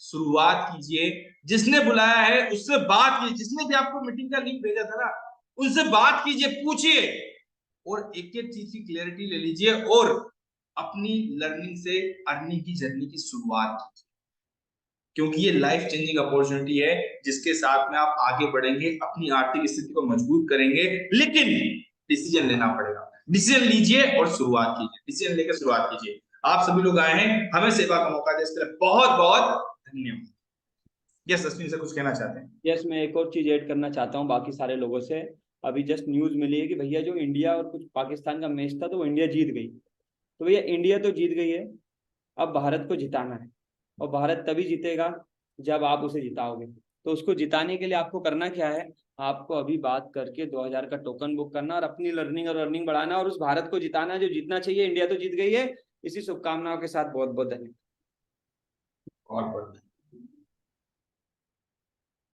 शुरुआत कीजिए। जिसने बुलाया है उससे बात कीजिए, जिसने भी आपको मीटिंग का लिंक भेजा था ना उनसे बात कीजिए, पूछिए और एक एक चीज की क्लैरिटी ले लीजिए और अपनी लर्निंग से अर्निंग की जर्नी की शुरुआत कीजिए, क्योंकि ये लाइफ चेंजिंग अपॉर्चुनिटी है जिसके साथ में आप आगे बढ़ेंगे, अपनी आर्थिक स्थिति को मजबूत करेंगे। लेकिन डिसीजन लेना पड़ेगा, डिसीजन लीजिए और शुरुआत कीजिए, डिसीजन लेकर शुरुआत कीजिए। आप सभी लोग आए हैं, हमें सेवा का मौका दिया, इसके लिए बहुत बहुत धन्यवाद। यस अश्विनी से कुछ कहना चाहते हैं? यस, मैं एक और चीज ऐड करना चाहता हूँ बाकी सारे लोगों से। अभी जस्ट न्यूज मिली है कि भैया जो इंडिया और कुछ पाकिस्तान का मैच था तो वो इंडिया जीत गई। तो भैया इंडिया तो जीत गई है, अब भारत को जिताना है, और भारत तभी जीतेगा जब आप उसे जिताओगे। तो उसको जिताने के लिए आपको करना क्या है, आपको अभी बात करके 2000 का टोकन बुक करना और अपनी लर्निंग और अर्निंग बढ़ाना और उस भारत को जिताना जो जीतना चाहिए। इंडिया तो जीत गई है। इसी शुभकामनाओं के साथ बहुत बहुत धन्यवाद। बहुत बहुत